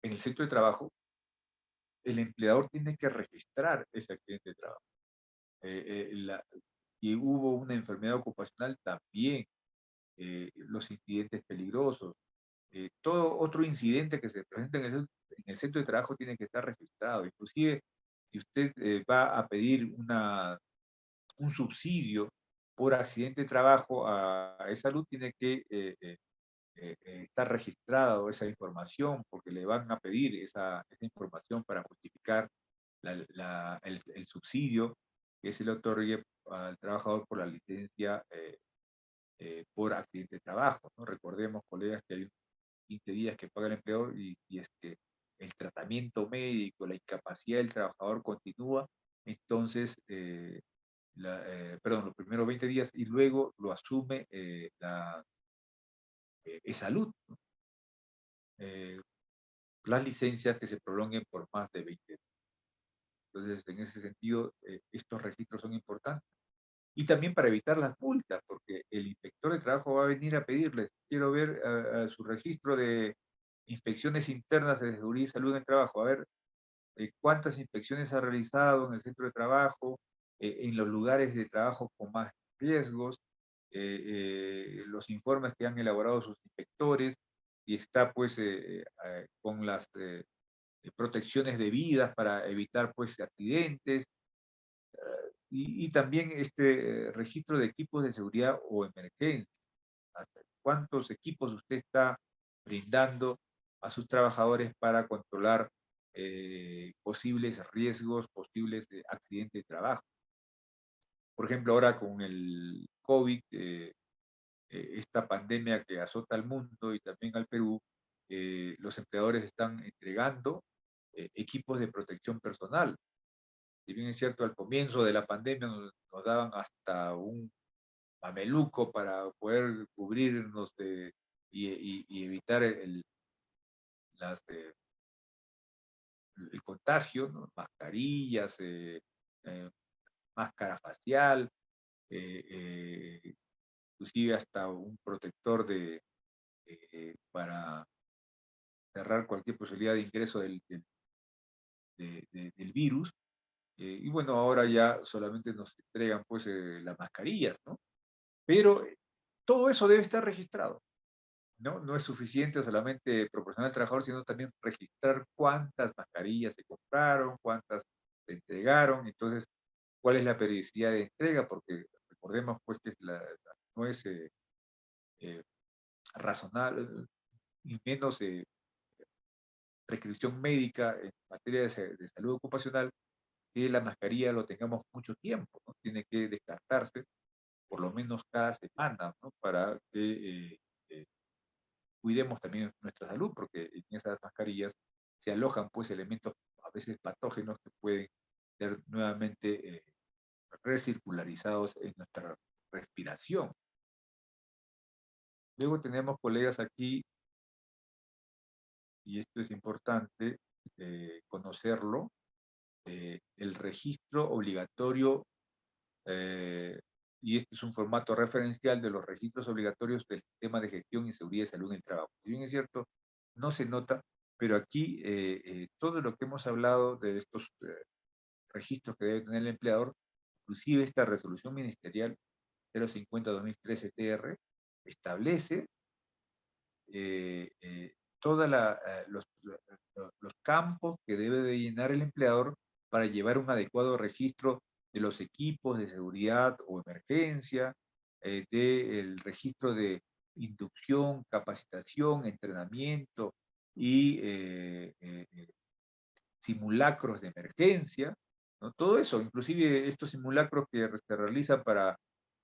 en el centro de trabajo, el empleador tiene que registrar ese accidente de trabajo. Si hubo una enfermedad ocupacional, también los incidentes peligrosos, todo otro incidente que se presenta en el centro de trabajo tiene que estar registrado. Inclusive, si usted va a pedir un subsidio por accidente de trabajo a esa salud, tiene que estar registrado esa información, porque le van a pedir esa información para justificar el subsidio que se le otorgue al trabajador por la licencia por accidente de trabajo, ¿no? Recordemos, colegas, que hay 15 días que paga el empleador y el tratamiento médico, la incapacidad del trabajador continúa, entonces, perdón, los primeros 20 días y luego lo asume salud, ¿no? Las licencias que se prolonguen por más de 20 días. Entonces, en ese sentido, estos registros son importantes. Y también para evitar las multas, porque el inspector de trabajo va a venir a pedirles, quiero ver su registro de inspecciones internas de seguridad y salud en el trabajo, a ver cuántas inspecciones ha realizado en el centro de trabajo, en los lugares de trabajo con más riesgos, los informes que han elaborado sus inspectores, y está pues con las protecciones debidas para evitar pues accidentes. y también este registro de equipos de seguridad o emergencia. ¿Cuántos equipos usted está brindando a sus trabajadores para controlar posibles riesgos, posibles accidentes de trabajo? Por ejemplo, ahora con el COVID, esta pandemia que azota al mundo y también al Perú, los empleadores están entregando equipos de protección personal. Si bien es cierto, al comienzo de la pandemia nos daban hasta un mameluco para poder cubrirnos y evitar las, el contagio, ¿no? Mascarillas, máscara facial, inclusive hasta un protector para cerrar cualquier posibilidad de ingreso del virus. Y bueno, ahora ya solamente nos entregan pues las mascarillas, ¿no? Pero todo eso debe estar registrado, ¿no? No es suficiente solamente proporcionar al trabajador, sino también registrar cuántas mascarillas se compraron, cuántas se entregaron, entonces, cuál es la periodicidad de entrega, porque recordemos pues que no es eh, razonable, y menos prescripción médica en materia de salud ocupacional, que la mascarilla lo tengamos mucho tiempo, ¿no? Tiene que descartarse por lo menos cada semana, ¿no? Para que cuidemos también nuestra salud, porque en esas mascarillas se alojan pues elementos a veces patógenos que pueden ser nuevamente recircularizados en nuestra respiración. Luego tenemos, colegas, aquí, y esto es importante conocerlo, el registro obligatorio, y este es un formato referencial de los registros obligatorios del sistema de gestión y seguridad de salud en el trabajo. Si bien es cierto, no se nota, pero aquí todo lo que hemos hablado de estos registros que debe tener el empleador, inclusive esta resolución ministerial 050-2013 establece todos los campos que debe de llenar el empleador para llevar un adecuado registro de los equipos de seguridad o emergencia, del registro de inducción, capacitación, entrenamiento y simulacros de emergencia, ¿no? Todo eso, inclusive estos simulacros que se realizan para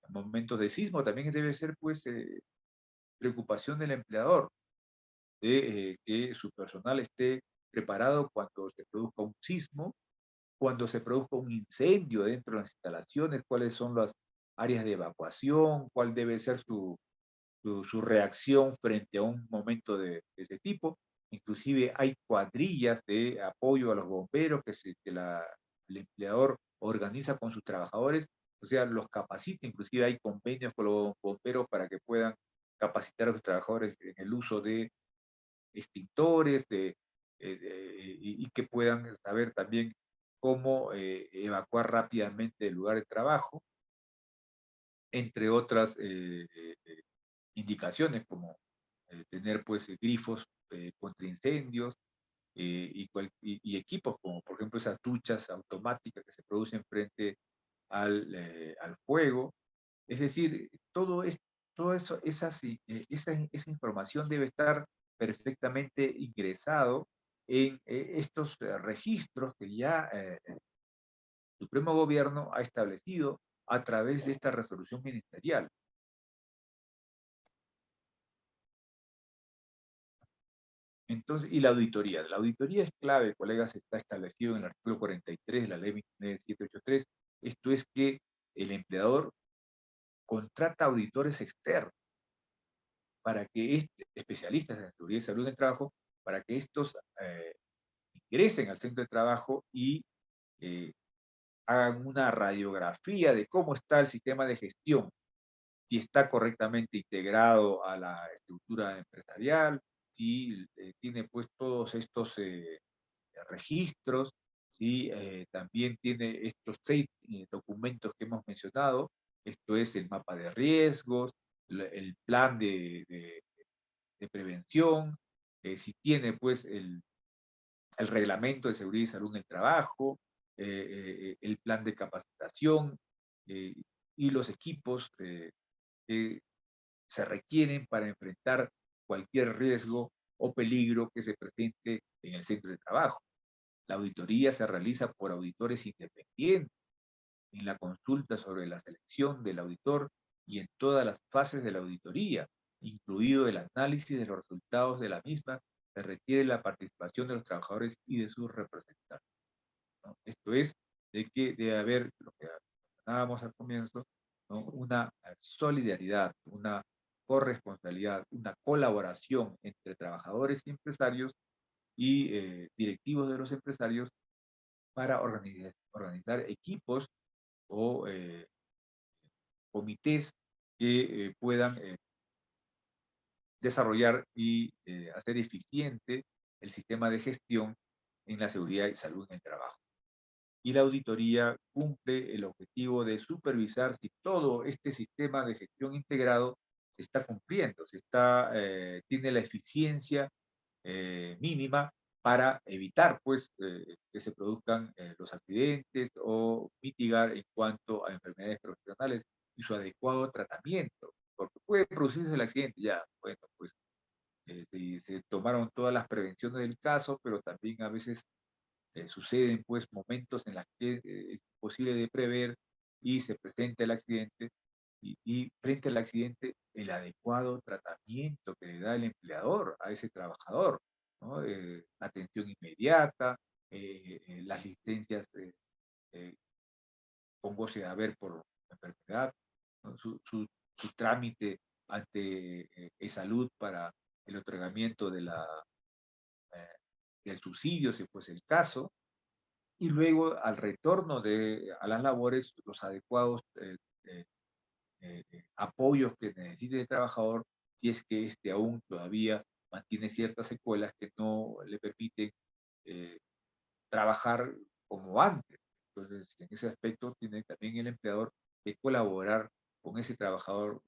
momentos de sismo, también debe ser pues preocupación del empleador de que su personal esté preparado cuando se produzca un sismo, cuando se produzca un incendio dentro de las instalaciones, cuáles son las áreas de evacuación, cuál debe ser su reacción frente a un momento de ese tipo. Inclusive hay cuadrillas de apoyo a los bomberos el empleador organiza con sus trabajadores, o sea, los capacita, inclusive hay convenios con los bomberos para que puedan capacitar a los trabajadores en el uso de extintores y que puedan saber también cómo evacuar rápidamente el lugar de trabajo, entre otras indicaciones como tener pues grifos contra incendios y equipos como por ejemplo esas duchas automáticas que se producen frente al fuego. Es decir, todo eso, esa información debe estar perfectamente ingresado en estos registros que ya el Supremo Gobierno ha establecido a través de esta resolución ministerial. Entonces, y la auditoría es clave, colegas, está establecido en el artículo 43 de la ley 29783. Esto es que el empleador contrata auditores externos para que especialistas en seguridad y salud en el trabajo, para que estos ingresen al centro de trabajo y eh, hagan una radiografía de cómo está el sistema de gestión, si está correctamente integrado a la estructura empresarial, si tiene pues todos estos registros, si también tiene estos 6 documentos que hemos mencionado, esto es el mapa de riesgos, el plan de prevención, si tiene pues el reglamento de seguridad y salud en el trabajo, el plan de capacitación eh, y los equipos que se requieren para enfrentar cualquier riesgo o peligro que se presente en el centro de trabajo. La auditoría se realiza por auditores independientes en la consulta sobre la selección del auditor y en todas las fases de la auditoría, incluido el análisis de los resultados de la misma, se requiere la participación de los trabajadores y de sus representantes, ¿no? Esto es, de que debe haber, lo que mencionábamos al comienzo, ¿no? Una solidaridad, una corresponsabilidad, una colaboración entre trabajadores y empresarios y directivos de los empresarios para organizar equipos o comités que puedan desarrollar y hacer eficiente el sistema de gestión en la seguridad y salud en el trabajo. Y la auditoría cumple el objetivo de supervisar si todo este sistema de gestión integrado se está cumpliendo, tiene la eficiencia mínima para evitar pues que se produzcan los accidentes o mitigar en cuanto a enfermedades profesionales y su adecuado tratamiento, porque puede producirse el accidente ya, bueno, pues se tomaron todas las prevenciones del caso, pero también a veces suceden pues momentos en los que es imposible de prever y se presenta el accidente y frente al accidente el adecuado tratamiento que le da el empleador a ese trabajador, ¿no? Atención inmediata, las licencias eh, con goce de haber por enfermedad, ¿no? Su trámite ante salud para el otorgamiento eh, del subsidio, si fuese el caso, y luego al retorno a las labores, los adecuados eh, apoyos que necesite el trabajador si es que éste aún todavía mantiene ciertas secuelas que no le permiten eh, trabajar como antes. Entonces, en ese aspecto tiene también el empleador que colaborar con ese trabajador,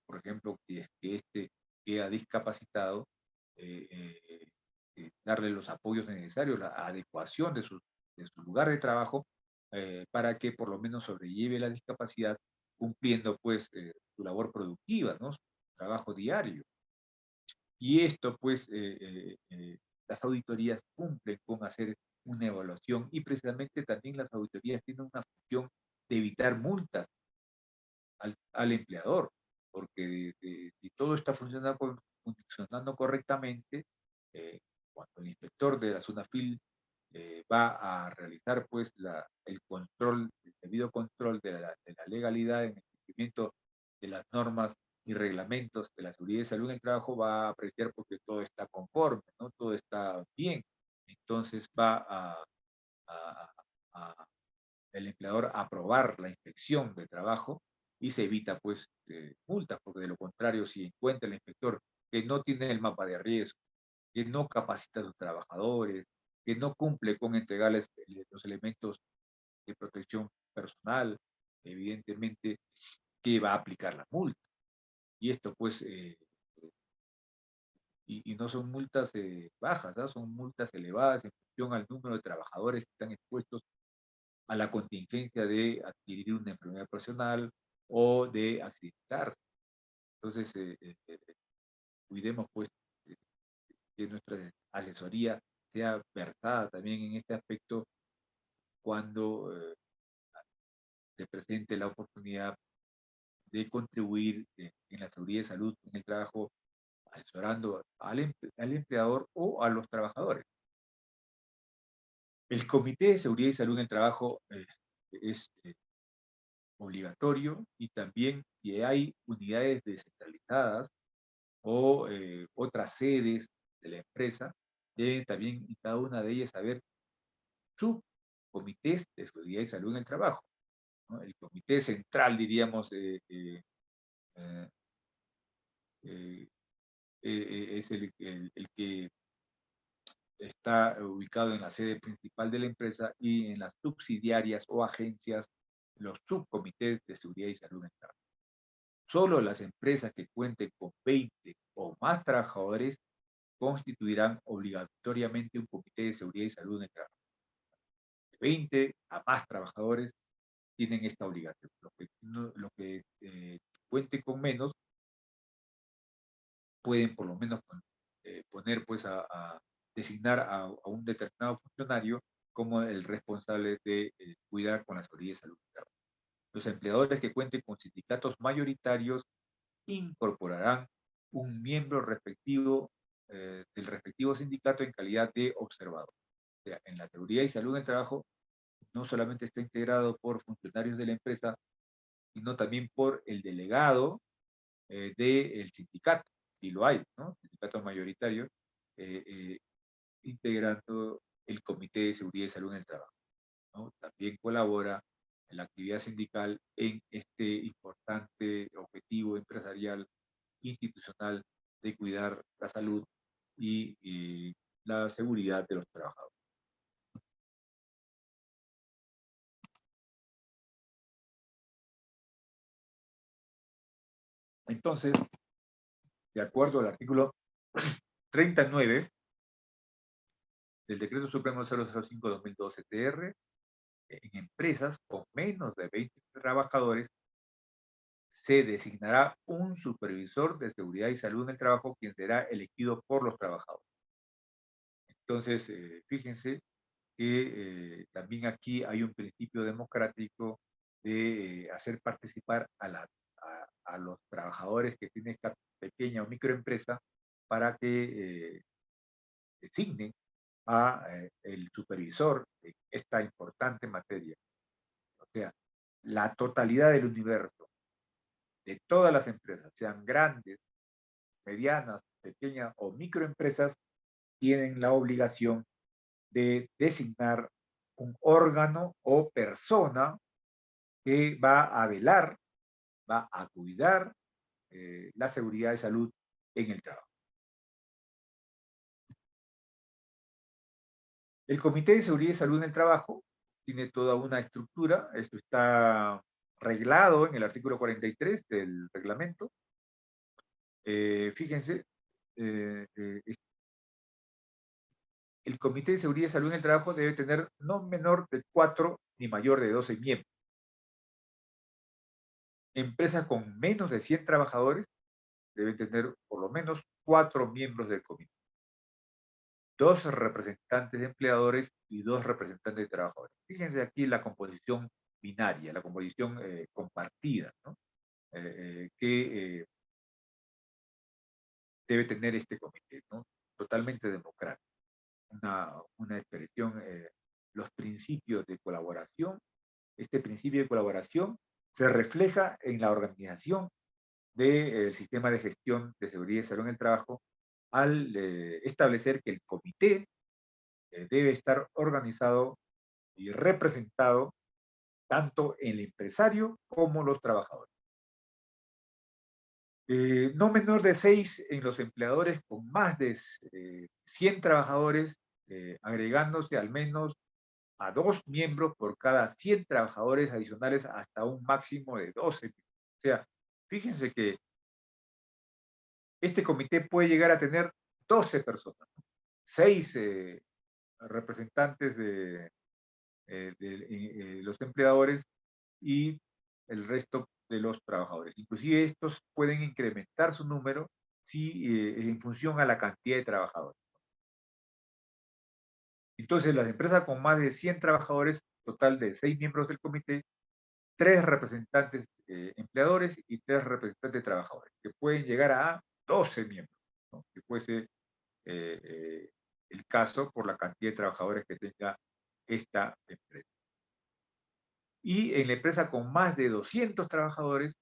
por ejemplo, si es que éste queda discapacitado, eh, eh, darle los apoyos necesarios, la adecuación de su lugar de trabajo, para que por lo menos sobrelleve la discapacidad cumpliendo pues su labor productiva, ¿no? Su trabajo diario. Y esto pues las auditorías cumplen con hacer una evaluación y precisamente también las auditorías tienen una función de evitar multas al empleador, porque si todo está funcionando correctamente, cuando el inspector de la SUNAFIL va a realizar pues el control, el debido control de la legalidad en el cumplimiento de las normas y reglamentos de la seguridad y salud en el trabajo, va a apreciar porque todo está conforme, ¿no? Todo está bien. Entonces va a, a el empleador aprobar la inspección de trabajo y se evita pues multas, porque de lo contrario, si encuentra el inspector que no tiene el mapa de riesgo, que no capacita a los trabajadores, que no cumple con entregarles los elementos de protección personal, evidentemente que va a aplicar la multa. Y esto pues, y no son multas bajas, ¿no? Son multas elevadas en función al número de trabajadores que están expuestos a la contingencia de adquirir una enfermedad profesional o de accidentarse. Entonces, cuidemos pues que nuestra asesoría sea versada también en este aspecto cuando se presente la oportunidad de contribuir en la seguridad y salud en el trabajo, asesorando al empleador o a los trabajadores. El Comité de Seguridad y Salud en el Trabajo es obligatorio y también si hay unidades descentralizadas o otras sedes de la empresa, deben también y cada una de ellas haber subcomités de seguridad y salud en el trabajo, ¿no? El comité central, diríamos, eh, eh, es el que está ubicado en la sede principal de la empresa y en las subsidiarias o agencias, los subcomités de seguridad y salud en el trabajo. Solo las empresas que cuenten con 20 o más trabajadores constituirán obligatoriamente un comité de seguridad y salud en el trabajo. 20 a más trabajadores tienen esta obligación. Los que cuenten con menos pueden por lo menos poner, pues, a designar a un determinado funcionario como el responsable de cuidar con la seguridad y salud. Los empleadores que cuenten con sindicatos mayoritarios incorporarán un miembro respectivo del respectivo sindicato en calidad de observador. O sea, en la seguridad y salud en el trabajo no solamente está integrado por funcionarios de la empresa, sino también por el delegado del sindicato, y lo hay, ¿no? Sindicato mayoritario, eh, eh, integrando el Comité de Seguridad y Salud en el Trabajo, ¿no? También colabora en la actividad sindical en este importante objetivo empresarial, institucional, de cuidar la salud y la seguridad de los trabajadores. Entonces, de acuerdo al artículo 39 del Decreto Supremo 005-2012-TR, en empresas con menos de 20 trabajadores se designará un supervisor de seguridad y salud en el trabajo, quien será elegido por los trabajadores. Entonces, fíjense que también aquí hay un principio democrático de hacer participar a los trabajadores que tienen esta pequeña o microempresa para que designen a el supervisor de esta importante materia. O sea, la totalidad del universo de todas las empresas, sean grandes, medianas, pequeñas o microempresas, tienen la obligación de designar un órgano o persona que va a velar, va a cuidar la seguridad y salud en el trabajo. El Comité de Seguridad y Salud en el Trabajo tiene toda una estructura. Esto está reglado en el artículo 43 del reglamento. Fíjense, el Comité de Seguridad y Salud en el Trabajo debe tener no menor de 4 ni mayor de 12 miembros. Empresas con menos de 100 trabajadores deben tener por lo menos 4 miembros del comité. 2 representantes de empleadores y 2 representantes de trabajadores. Fíjense aquí la composición binaria, la composición compartida, ¿no? Que debe tener este comité, ¿no? Totalmente democrático. Una expresión, los principios de colaboración. Este principio de colaboración se refleja en la organización del sistema de gestión de seguridad y salud en el trabajo al establecer que el comité debe estar organizado y representado tanto el empresario como los trabajadores. No menor de 6 en los empleadores con más de 100 trabajadores, agregándose al menos a 2 miembros por cada 100 trabajadores adicionales hasta un máximo de 12. O sea, fíjense que este comité puede llegar a tener 12 personas, 6 representantes de los empleadores y el resto de los trabajadores. Inclusive estos pueden incrementar su número si, en función a la cantidad de trabajadores. Entonces, las empresas con más de 100 trabajadores, total de 6 miembros del comité, 3 representantes empleadores y 3 representantes trabajadores, que pueden llegar a 12 miembros, ¿no? Que fuese el caso por la cantidad de trabajadores que tenga esta empresa. Y en la empresa con más de 200 trabajadores,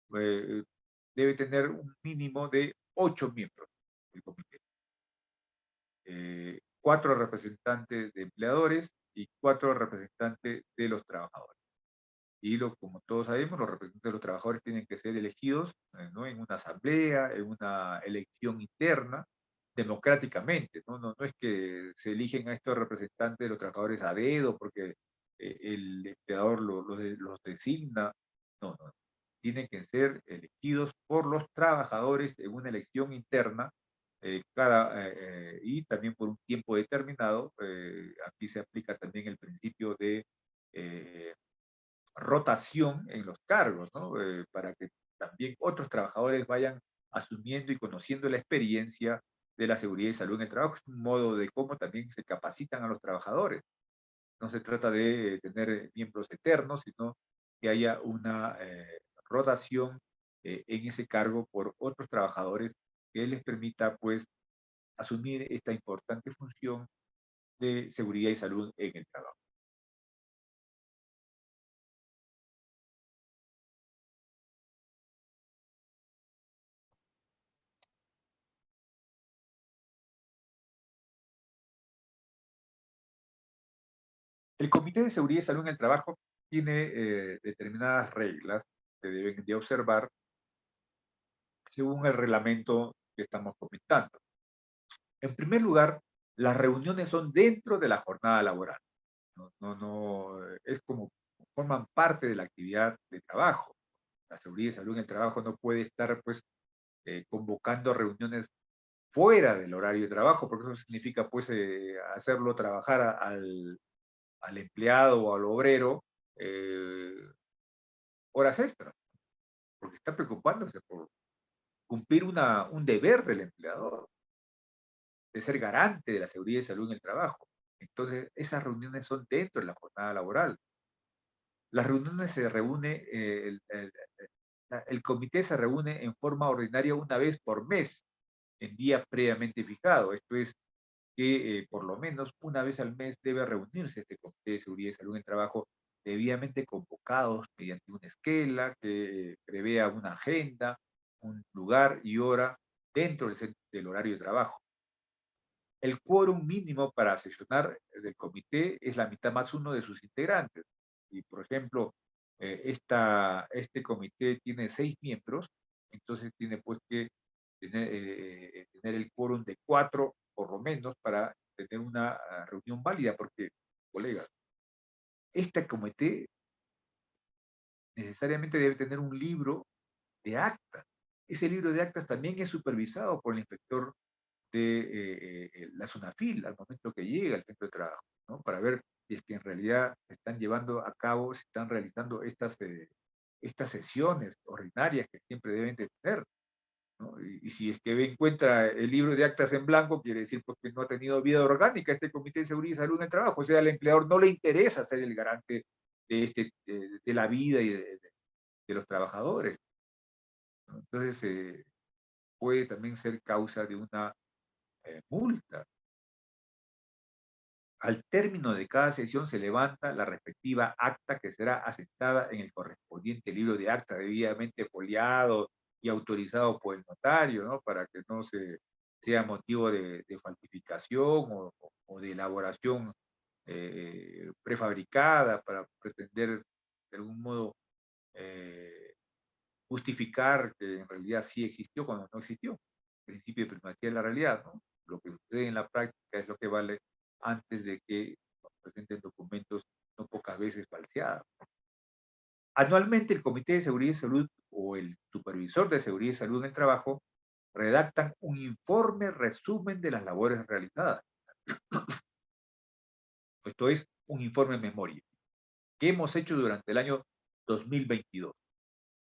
debe tener un mínimo de 8 miembros del comité. 4 representantes de empleadores y 4 representantes de los trabajadores. Y como todos sabemos, los representantes de los trabajadores tienen que ser elegidos, ¿no? En una asamblea, en una elección interna, democráticamente, ¿no? No es que se eligen a estos representantes de los trabajadores a dedo porque el empleador los designa. No, no. Tienen que ser elegidos por los trabajadores en una elección interna y también por un tiempo determinado. Aquí se aplica también el principio de eh, rotación en los cargos, ¿no? Para que también otros trabajadores vayan asumiendo y conociendo la experiencia de la seguridad y salud en el trabajo. Es un modo de cómo también se capacitan a los trabajadores. No se trata de tener miembros eternos, sino que haya una rotación en ese cargo por otros trabajadores que les permita, pues, asumir esta importante función de seguridad y salud en el trabajo. El Comité de Seguridad y Salud en el Trabajo tiene determinadas reglas que deben de observar según el reglamento que estamos comentando. En primer lugar, las reuniones son dentro de la jornada laboral. Es como forman parte de la actividad de trabajo. La seguridad y salud en el trabajo no puede estar, pues, convocando reuniones fuera del horario de trabajo, porque eso significa, pues, hacerlo trabajar al empleado o al obrero eh, horas extras, porque está preocupándose por cumplir un deber del empleador, de ser garante de la seguridad y salud en el trabajo. Entonces, esas reuniones son dentro de la jornada laboral. Las reuniones se reúne, el comité se reúne en forma ordinaria una vez por mes, en día previamente fijado. Esto es que por lo menos una vez al mes debe reunirse este comité de seguridad y salud en el trabajo, debidamente convocados mediante una esquela que prevea una agenda, un lugar y hora dentro del horario de trabajo. El quórum mínimo para sesionar del comité es la mitad más uno de sus integrantes. Y, por ejemplo, este comité tiene 6 miembros, entonces tiene, pues, que tener el quórum de 4 por lo menos para tener una reunión válida, porque, colegas, este comité necesariamente debe tener un libro de actas. Ese libro de actas también es supervisado por el inspector de la SUNAFIL al momento que llega al centro de trabajo, ¿no? Para ver si es que en realidad se están llevando a cabo, se están realizando estas sesiones ordinarias que siempre deben de tener, ¿no? Y si es que encuentra el libro de actas en blanco, quiere decir, pues, que no ha tenido vida orgánica este Comité de Seguridad y Salud en el Trabajo. O sea, al empleador no le interesa ser el garante de la vida y de los trabajadores, ¿no? Entonces, puede también ser causa de una multa. Al término de cada sesión se levanta la respectiva acta que será aceptada en el correspondiente libro de acta debidamente foliado y autorizado por el notario, ¿no? Para que no sea motivo de falsificación o de elaboración prefabricada para pretender de algún modo eh, justificar que en realidad sí existió cuando no existió. El principio de primacía de la realidad, ¿no? Lo que sucede en la práctica es lo que vale antes de que nos presenten documentos no pocas veces falseados. Anualmente, el Comité de Seguridad y Salud o el Supervisor de Seguridad y Salud en el Trabajo redactan un informe resumen de las labores realizadas. Esto es un informe en memoria. ¿Qué hemos hecho durante el año 2022?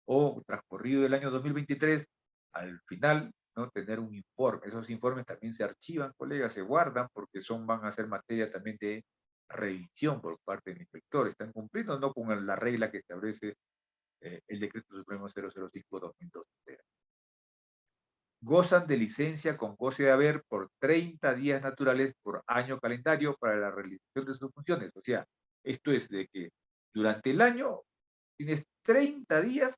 O transcurrido el año 2023, al final, ¿no? Tener un informe. Esos informes también se archivan, colegas, se guardan porque van a ser materia también de revisión por parte del inspector. Están cumpliendo no con la regla que establece el Decreto Supremo 005-2012. Gozan de licencia con goce de haber por 30 días naturales por año calendario para la realización de sus funciones. O sea, esto es de que durante el año tienes 30 días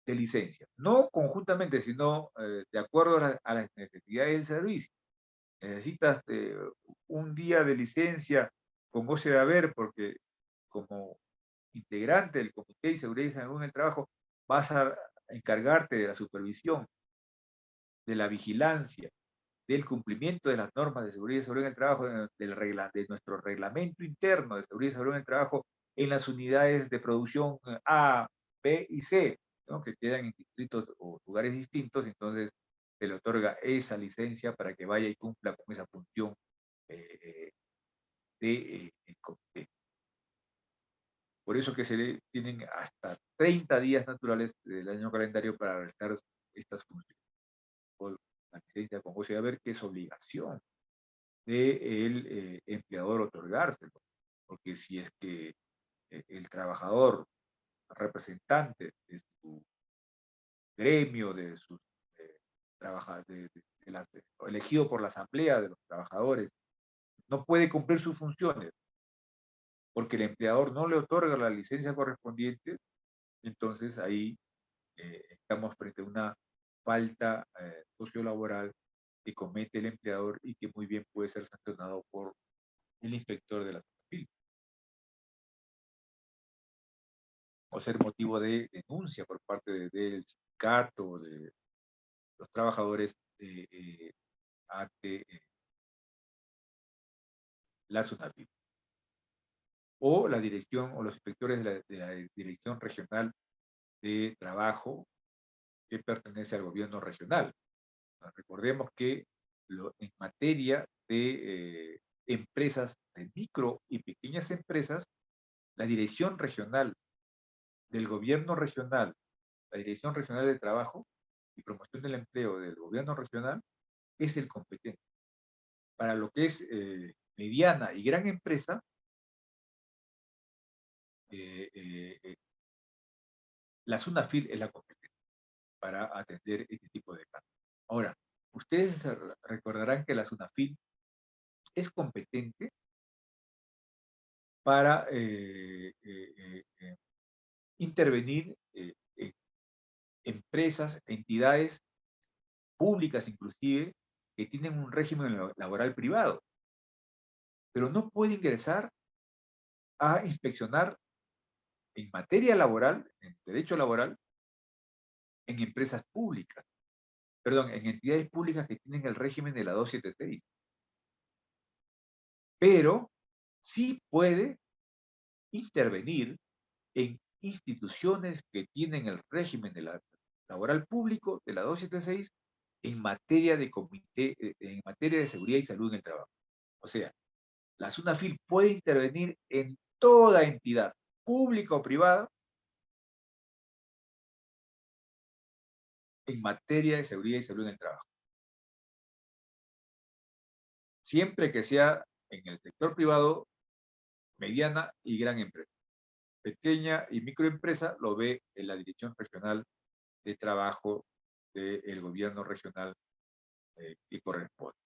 de licencia, no conjuntamente, sino de acuerdo a las necesidades del servicio. Necesitas un día de licencia con goce de haber porque como integrante del Comité de Seguridad y Salud en el Trabajo vas a encargarte de la supervisión, de la vigilancia, del cumplimiento de las normas de seguridad y salud en el trabajo, de nuestro reglamento interno de seguridad y salud en el trabajo en las unidades de producción A, B y C, ¿no? Que quedan en distritos o lugares distintos. Entonces, se le otorga esa licencia para que vaya y cumpla con esa función del comité. Por eso que tienen hasta 30 días naturales del año calendario para realizar estas funciones. O la licencia con goce de haber, que es obligación del empleador otorgárselo. Porque si es que el trabajador representante de su gremio, de sus elegido por la asamblea de los trabajadores, no puede cumplir sus funciones porque el empleador no le otorga la licencia correspondiente, entonces ahí estamos frente a una falta sociolaboral que comete el empleador y que muy bien puede ser sancionado por el inspector de la SUNAFIL o ser motivo de denuncia por parte del sindicato o de los trabajadores ante la SUNAFIL o la dirección o los inspectores de la Dirección Regional de Trabajo que pertenece al gobierno regional. Recordemos que en materia de empresas, de micro y pequeñas empresas, la Dirección Regional del Gobierno Regional, la Dirección Regional de Trabajo y Promoción del Empleo del Gobierno Regional es el competente. Para lo que es mediana y gran empresa, la SUNAFIL es la competente para atender este tipo de casos. Ahora, ustedes recordarán que la SUNAFIL es competente para intervenir en empresas, entidades públicas inclusive, que tienen un régimen laboral privado, pero no puede ingresar a inspeccionar en materia laboral, en derecho laboral, en empresas públicas, perdón, en entidades públicas que tienen el régimen de la 276. Pero sí puede intervenir en instituciones que tienen el régimen de laboral público de la 276 en materia de comité, en materia de seguridad y salud en el trabajo. O sea, la SUNAFIL puede intervenir en toda entidad, pública o privada, en materia de seguridad y salud en el trabajo. Siempre que sea en el sector privado, mediana y gran empresa. Pequeña y microempresa lo ve en la Dirección Regional de Trabajo del gobierno regional que corresponde.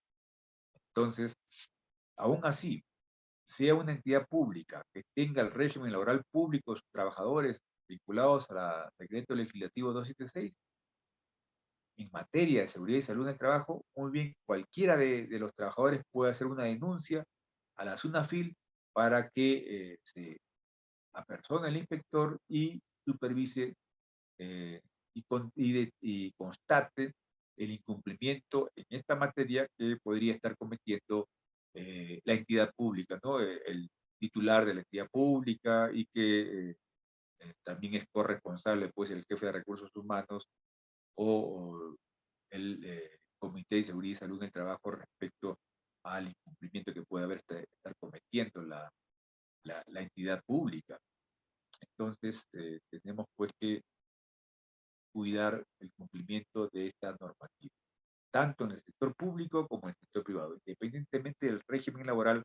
Entonces, aún así, sea una entidad pública que tenga el régimen laboral público de sus trabajadores vinculados a la Decreto Legislativo 276, en materia de seguridad y salud en el trabajo, muy bien, cualquiera de los trabajadores puede hacer una denuncia a la SUNAFIL para que se apersone el inspector y supervise y constate el incumplimiento en esta materia que podría estar cometiendo la entidad pública, ¿no? El titular de la entidad pública y que también es corresponsable, pues, el jefe de recursos humanos o el Comité de Seguridad y Salud en el Trabajo respecto al incumplimiento que puede estar cometiendo la entidad pública. Entonces, tenemos pues que cuidar el cumplimiento de esta normativa, tanto en el sector público como en el sector privado, independientemente del régimen laboral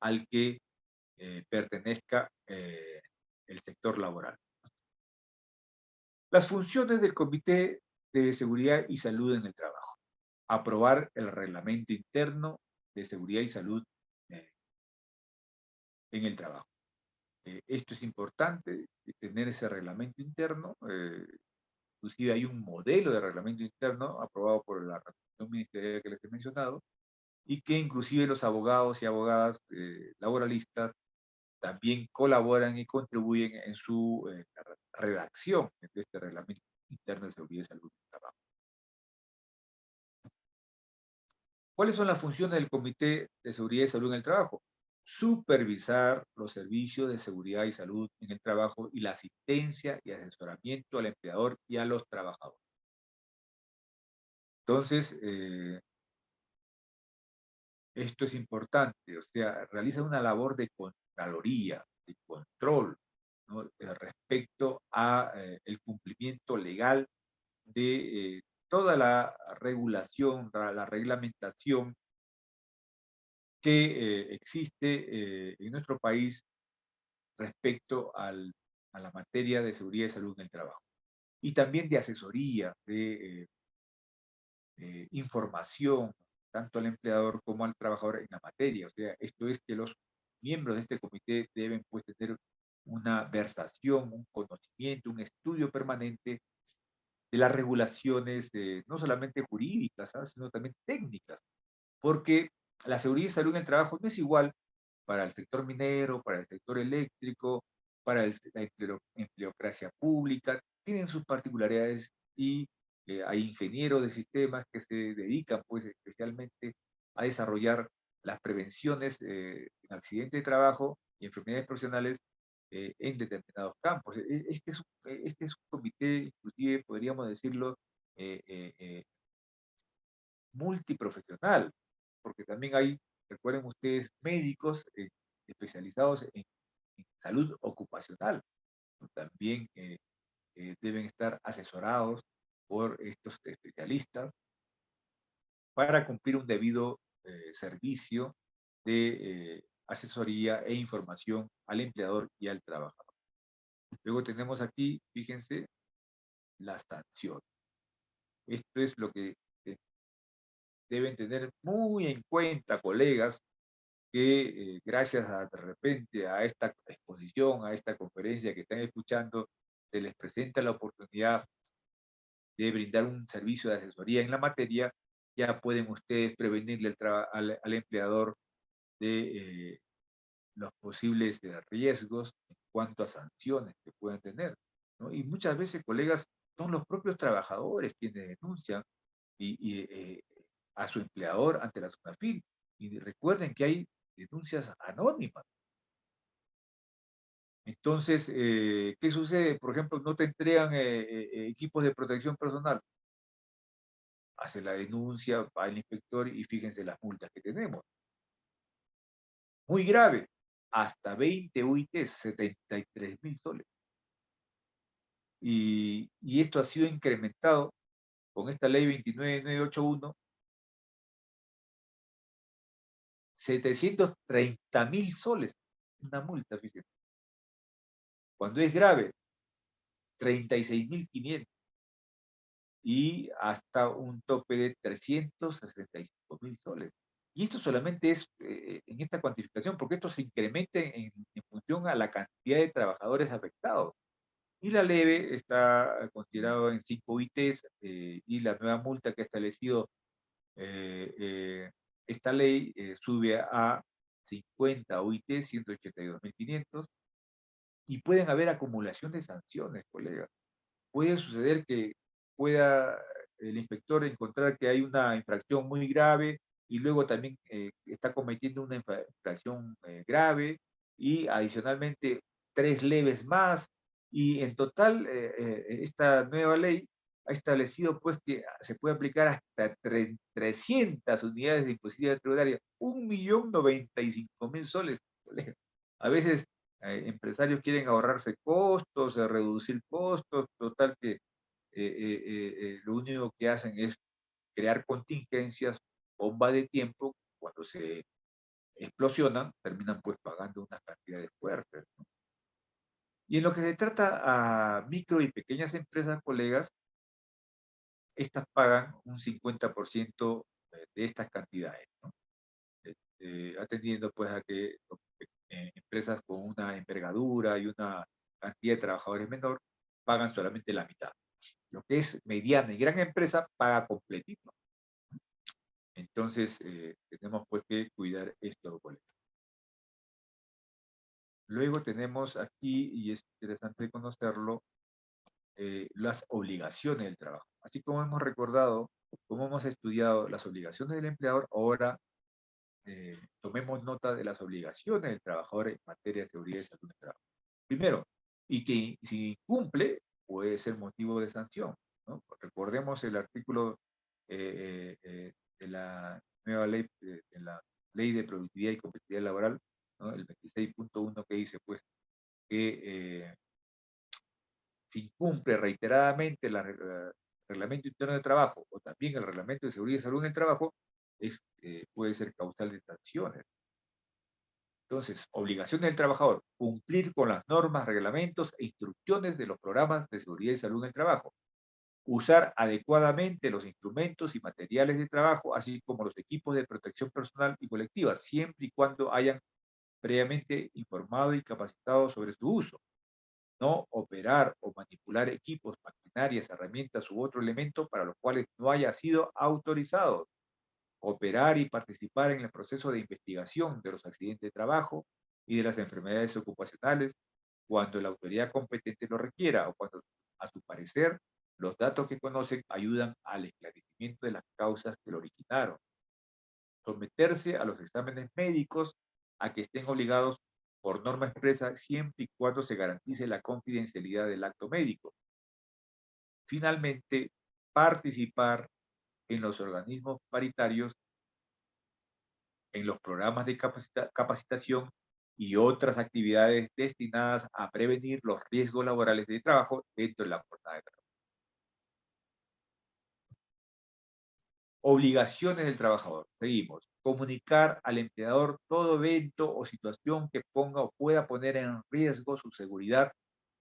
al que pertenezca el sector laboral. Las funciones del Comité de Seguridad y Salud en el Trabajo. Aprobar el reglamento interno de seguridad y salud eh, en el trabajo. Esto es importante, tener ese reglamento interno. Inclusive hay un modelo de reglamento interno aprobado por la Resolución Ministerial que les he mencionado, y que inclusive los abogados y abogadas laboralistas también colaboran y contribuyen en su redacción de este reglamento interno de seguridad y salud del trabajo. ¿Cuáles son las funciones del Comité de Seguridad y Salud en el Trabajo? Supervisar los servicios de seguridad y salud en el trabajo y la asistencia y asesoramiento al empleador y a los trabajadores. Entonces, esto es importante, o sea, realiza una labor de contraloría, de control, ¿no? Respecto a el cumplimiento legal de toda la regulación, la reglamentación que existe en nuestro país respecto a la materia de seguridad y salud en el trabajo. Y también de asesoría, de información, tanto al empleador como al trabajador en la materia. O sea, esto es que los miembros de este comité deben pues tener una versación, un conocimiento, un estudio permanente de las regulaciones, no solamente jurídicas, ¿sabes?, sino también técnicas, porque la seguridad y salud en el trabajo no es igual para el sector minero, para el sector eléctrico, para la empleocracia pública, tienen sus particularidades y hay ingenieros de sistemas que se dedican pues especialmente a desarrollar las prevenciones en accidentes de trabajo y enfermedades profesionales en determinados campos. Este es un comité, inclusive podríamos decirlo, eh, eh, eh, multiprofesional, porque también hay, recuerden ustedes, médicos especializados en salud ocupacional, ¿no? También deben estar asesorados por estos especialistas para cumplir un debido servicio de asesoría e información al empleador y al trabajador. Luego tenemos aquí, fíjense, las sanciones. Esto es lo que deben tener muy en cuenta, colegas, que gracias de repente a esta exposición, a esta conferencia que están escuchando, se les presenta la oportunidad de brindar un servicio de asesoría en la materia, ya pueden ustedes prevenirle al empleador de los posibles riesgos en cuanto a sanciones que puedan tener, ¿no? Y muchas veces, colegas, son los propios trabajadores quienes denuncian a su empleador ante la SUNAFIL. Y recuerden que hay denuncias anónimas. Entonces, ¿qué sucede? Por ejemplo, no te entregan equipos de protección personal. Hace la denuncia, va el inspector y fíjense las multas que tenemos. Muy grave, hasta 20 UITs, 73.000 soles. Y esto ha sido incrementado con esta ley 29981, 730.000 soles, una multa, fíjense. Cuando es grave, 36.500 y hasta un tope de 365.000 soles. Y esto solamente es en esta cuantificación, porque esto se incrementa en función a la cantidad de trabajadores afectados. Y la leve está considerado en 5 ITs y la nueva multa que ha establecido esta ley sube a 50 OIT, 182.500, y pueden haber acumulación de sanciones, colegas. Puede suceder que pueda el inspector encontrar que hay una infracción muy grave y luego también está cometiendo una infracción grave y adicionalmente 3 leves más. Y en total, esta nueva ley ha establecido pues que se puede aplicar hasta 300 unidades de imposibilidad tributaria, 1.095.000 soles. A veces empresarios quieren ahorrarse costos, reducir costos, total que lo único que hacen es crear contingencias, bomba de tiempo, cuando se explosionan, terminan pues pagando unas cantidades fuertes, ¿no? Y en lo que se trata a micro y pequeñas empresas, colegas, estas pagan un 50% de estas cantidades, ¿no? Atendiendo pues a que empresas con una envergadura y una cantidad de trabajadores menor pagan solamente la mitad. Lo que es mediana y gran empresa paga completito. Entonces, tenemos pues que cuidar esto, colegas. Luego tenemos aquí, y es interesante conocerlo, las obligaciones del trabajo. Así como hemos recordado, como hemos estudiado las obligaciones del empleador, ahora tomemos nota de las obligaciones del trabajador en materia de seguridad y salud del trabajo. Primero, y que si incumple, puede ser motivo de sanción, ¿no? Recordemos el artículo de la nueva ley, de la ley de productividad y competitividad laboral, ¿no? El 26.1 que dice, pues, que si incumple reiteradamente el reglamento interno de trabajo o también el reglamento de seguridad y salud en el trabajo, puede ser causal de sanciones. Entonces, obligación del trabajador, cumplir con las normas, reglamentos e instrucciones de los programas de seguridad y salud en el trabajo, usar adecuadamente los instrumentos y materiales de trabajo, así como los equipos de protección personal y colectiva, siempre y cuando hayan previamente informado y capacitado sobre su uso. No operar o manipular equipos, maquinarias, herramientas u otro elemento para los cuales no haya sido autorizado. Operar y participar en el proceso de investigación de los accidentes de trabajo y de las enfermedades ocupacionales cuando la autoridad competente lo requiera o cuando, a su parecer, los datos que conocen ayudan al esclarecimiento de las causas que lo originaron. Someterse a los exámenes médicos a que estén obligados por norma expresa siempre y cuando se garantice la confidencialidad del acto médico. Finalmente, participar en los organismos paritarios, en los programas de capacitación y otras actividades destinadas a prevenir los riesgos laborales de trabajo dentro de la jornada de trabajo. Obligaciones del trabajador. Seguimos. Comunicar al empleador todo evento o situación que ponga o pueda poner en riesgo su seguridad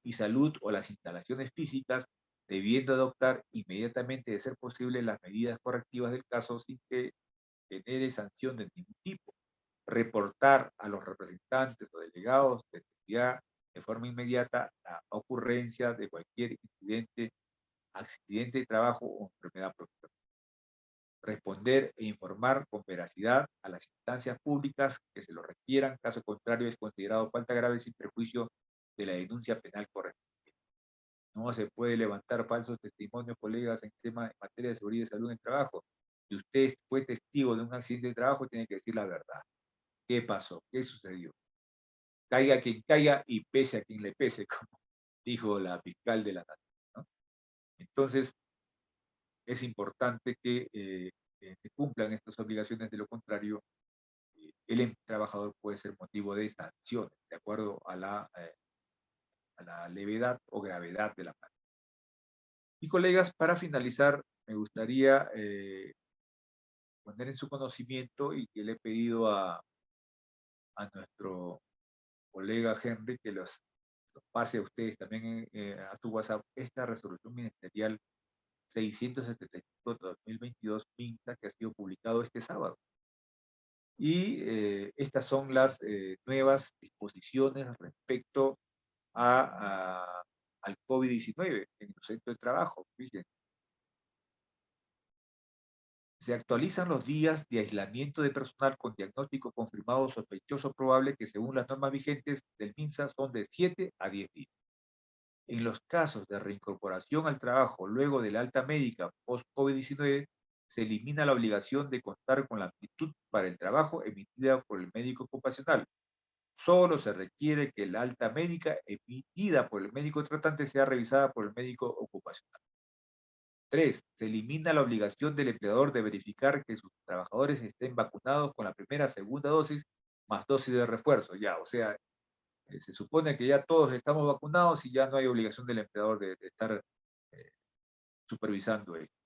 y salud o las instalaciones físicas, debiendo adoptar inmediatamente, de ser posible, las medidas correctivas del caso sin que genere sanción de ningún tipo. Reportar a los representantes o delegados de seguridad de forma inmediata la ocurrencia de cualquier incidente, accidente de trabajo o enfermedad profesional. Responder e informar con veracidad a las instancias públicas que se lo requieran, caso contrario es considerado falta grave sin perjuicio de la denuncia penal correspondiente. No se puede levantar falsos testimonios, colegas, en materia de seguridad y salud en el trabajo. Si usted fue testigo de un accidente de trabajo, tiene que decir la verdad. ¿Qué pasó? ¿Qué sucedió? Caiga quien caiga y pese a quien le pese, como dijo la fiscal de la nación, ¿no? Entonces, es importante que se cumplan estas obligaciones, de lo contrario, el trabajador puede ser motivo de sanciones, de acuerdo a la levedad o gravedad de la práctica. Y colegas, para finalizar, me gustaría poner en su conocimiento y que le he pedido a nuestro colega Henry que los pase a ustedes también a tu WhatsApp esta resolución ministerial 675/2022 MINSA que ha sido publicado este sábado. Y estas son las nuevas disposiciones respecto al COVID-19 en el centro de trabajo. Fíjense. Se actualizan los días de aislamiento de personal con diagnóstico confirmado sospechoso probable que según las normas vigentes del MINSA son de 7 a 10 días. En los casos de reincorporación al trabajo luego de la alta médica post-COVID-19, se elimina la obligación de contar con la aptitud para el trabajo emitida por el médico ocupacional. Solo se requiere que la alta médica emitida por el médico tratante sea revisada por el médico ocupacional. 3. Se elimina la obligación del empleador de verificar que sus trabajadores estén vacunados con la primera, segunda dosis, más dosis de refuerzo. Ya, o sea, se supone que ya todos estamos vacunados y ya no hay obligación del empleador de estar eh, supervisando esto.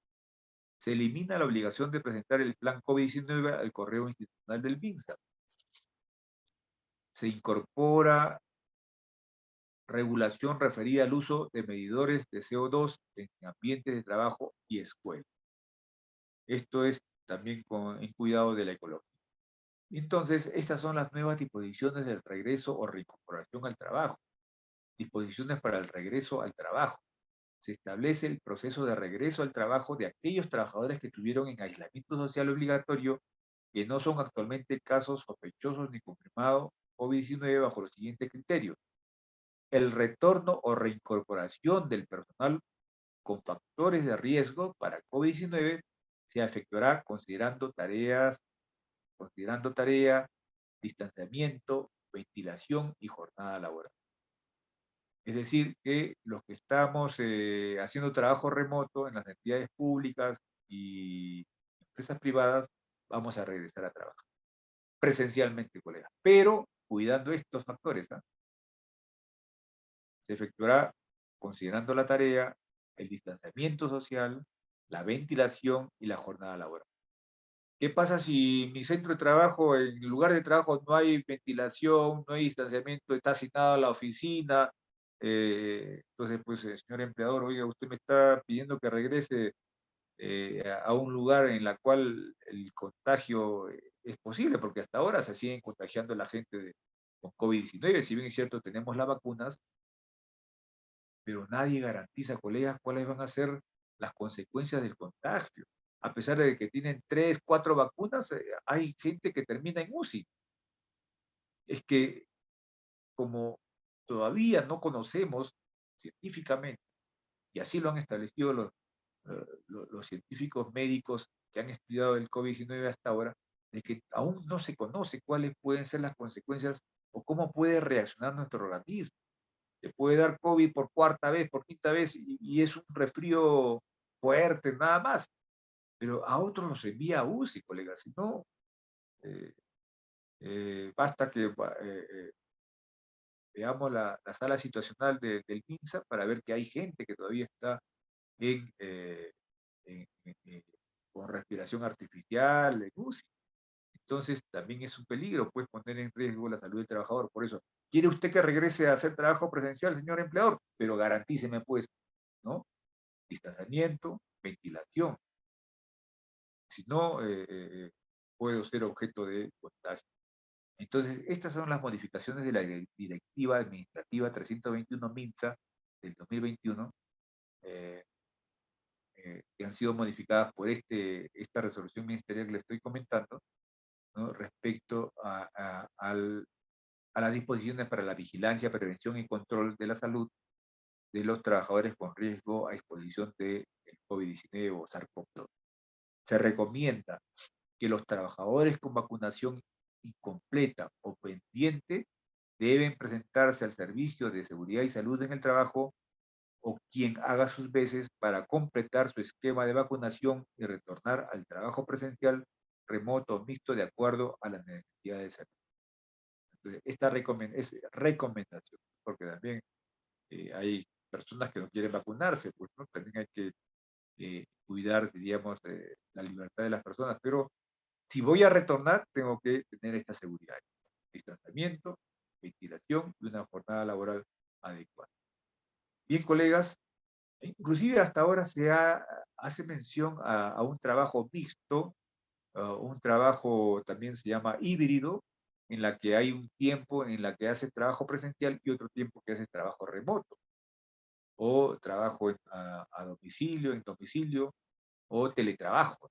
Se elimina la obligación de presentar el plan COVID-19 al correo institucional del MINSA. Se incorpora regulación referida al uso de medidores de CO2 en ambientes de trabajo y escuela. Esto es también en cuidado de la ecología. Entonces, estas son las nuevas disposiciones del regreso o reincorporación al trabajo. Disposiciones para el regreso al trabajo. Se establece el proceso de regreso al trabajo de aquellos trabajadores que estuvieron en aislamiento social obligatorio que no son actualmente casos sospechosos ni confirmados COVID-19 bajo los siguientes criterios. El retorno o reincorporación del personal con factores de riesgo para COVID-19 se efectuará considerando tarea, distanciamiento, ventilación y jornada laboral. Es decir, que los que estamos haciendo trabajo remoto en las entidades públicas y empresas privadas, vamos a regresar a trabajar presencialmente, colegas, pero cuidando estos factores. Se efectuará considerando la tarea, el distanciamiento social, la ventilación y la jornada laboral. ¿Qué pasa si mi centro de trabajo, en el lugar de trabajo, no hay ventilación, no hay distanciamiento, está asignado a la oficina? Entonces, pues, señor empleador, oiga, usted me está pidiendo que regrese a un lugar en la cual el contagio es posible, porque hasta ahora se siguen contagiando la gente con COVID-19. Si bien es cierto, tenemos las vacunas, pero nadie garantiza, colegas, cuáles van a ser las consecuencias del contagio. A pesar de que tienen 3, 4 vacunas, hay gente que termina en UCI. Es que como todavía no conocemos científicamente, y así lo han establecido los científicos médicos que han estudiado el COVID-19 hasta ahora, de que aún no se conoce cuáles pueden ser las consecuencias o cómo puede reaccionar nuestro organismo. Te puede dar COVID por cuarta vez, por quinta vez, y es un resfrío fuerte, nada más. Pero a otros los envía a UCI, colegas. Si no, eh, basta que veamos la sala situacional del MINSA para ver que hay gente que todavía está en, con respiración artificial, en UCI. Entonces, también es un peligro, pues, poner en riesgo la salud del trabajador. Por eso, ¿quiere usted que regrese a hacer trabajo presencial, señor empleador? Pero garantíceme, pues, ¿no? Distanciamiento, ventilación. Si no, puedo ser objeto de contagio. Entonces, estas son las modificaciones de la Directiva Administrativa 321 MINSA del 2021, que han sido modificadas por esta resolución ministerial que le estoy comentando, ¿no? Respecto a las disposiciones para la vigilancia, prevención y control de la salud de los trabajadores con riesgo a exposición del COVID-19 o SARS-CoV-2. Se recomienda que los trabajadores con vacunación incompleta o pendiente deben presentarse al Servicio de Seguridad y Salud en el Trabajo o quien haga sus veces para completar su esquema de vacunación y retornar al trabajo presencial, remoto o mixto de acuerdo a las necesidades de salud. Entonces, esta es recomendación, porque también hay personas que no quieren vacunarse, pues, ¿no? También hay que cuidar, diríamos, la libertad de las personas, pero si voy a retornar, tengo que tener esta seguridad, distanciamiento, ventilación y una jornada laboral adecuada. Bien, colegas, inclusive hasta ahora hace mención a un trabajo mixto, un trabajo también se llama híbrido, en la que hay un tiempo en la que hace trabajo presencial y otro tiempo que hace trabajo remoto, o trabajo a domicilio, en domicilio, o teletrabajo.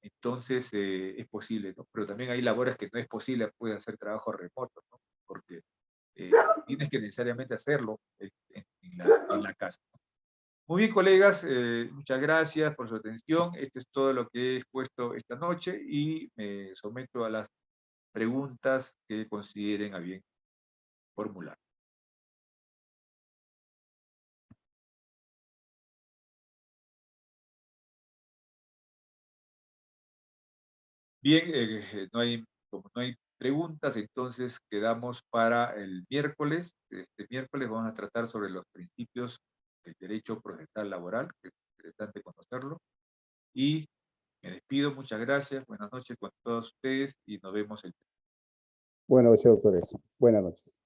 Entonces, es posible, ¿no? Pero también hay labores que no es posible, puede hacer trabajo remoto, ¿no? Porque eh, tienes que necesariamente hacerlo en la casa. Muy bien, colegas, muchas gracias por su atención. Esto es todo lo que he expuesto esta noche y me someto a las preguntas que consideren a bien formular. Bien, como no hay preguntas, entonces quedamos para el miércoles. Este miércoles vamos a tratar sobre los principios del derecho procesal laboral, que es interesante conocerlo. Y me despido, muchas gracias, buenas noches con todos ustedes y nos vemos el Buenas noches, doctores. Buenas noches.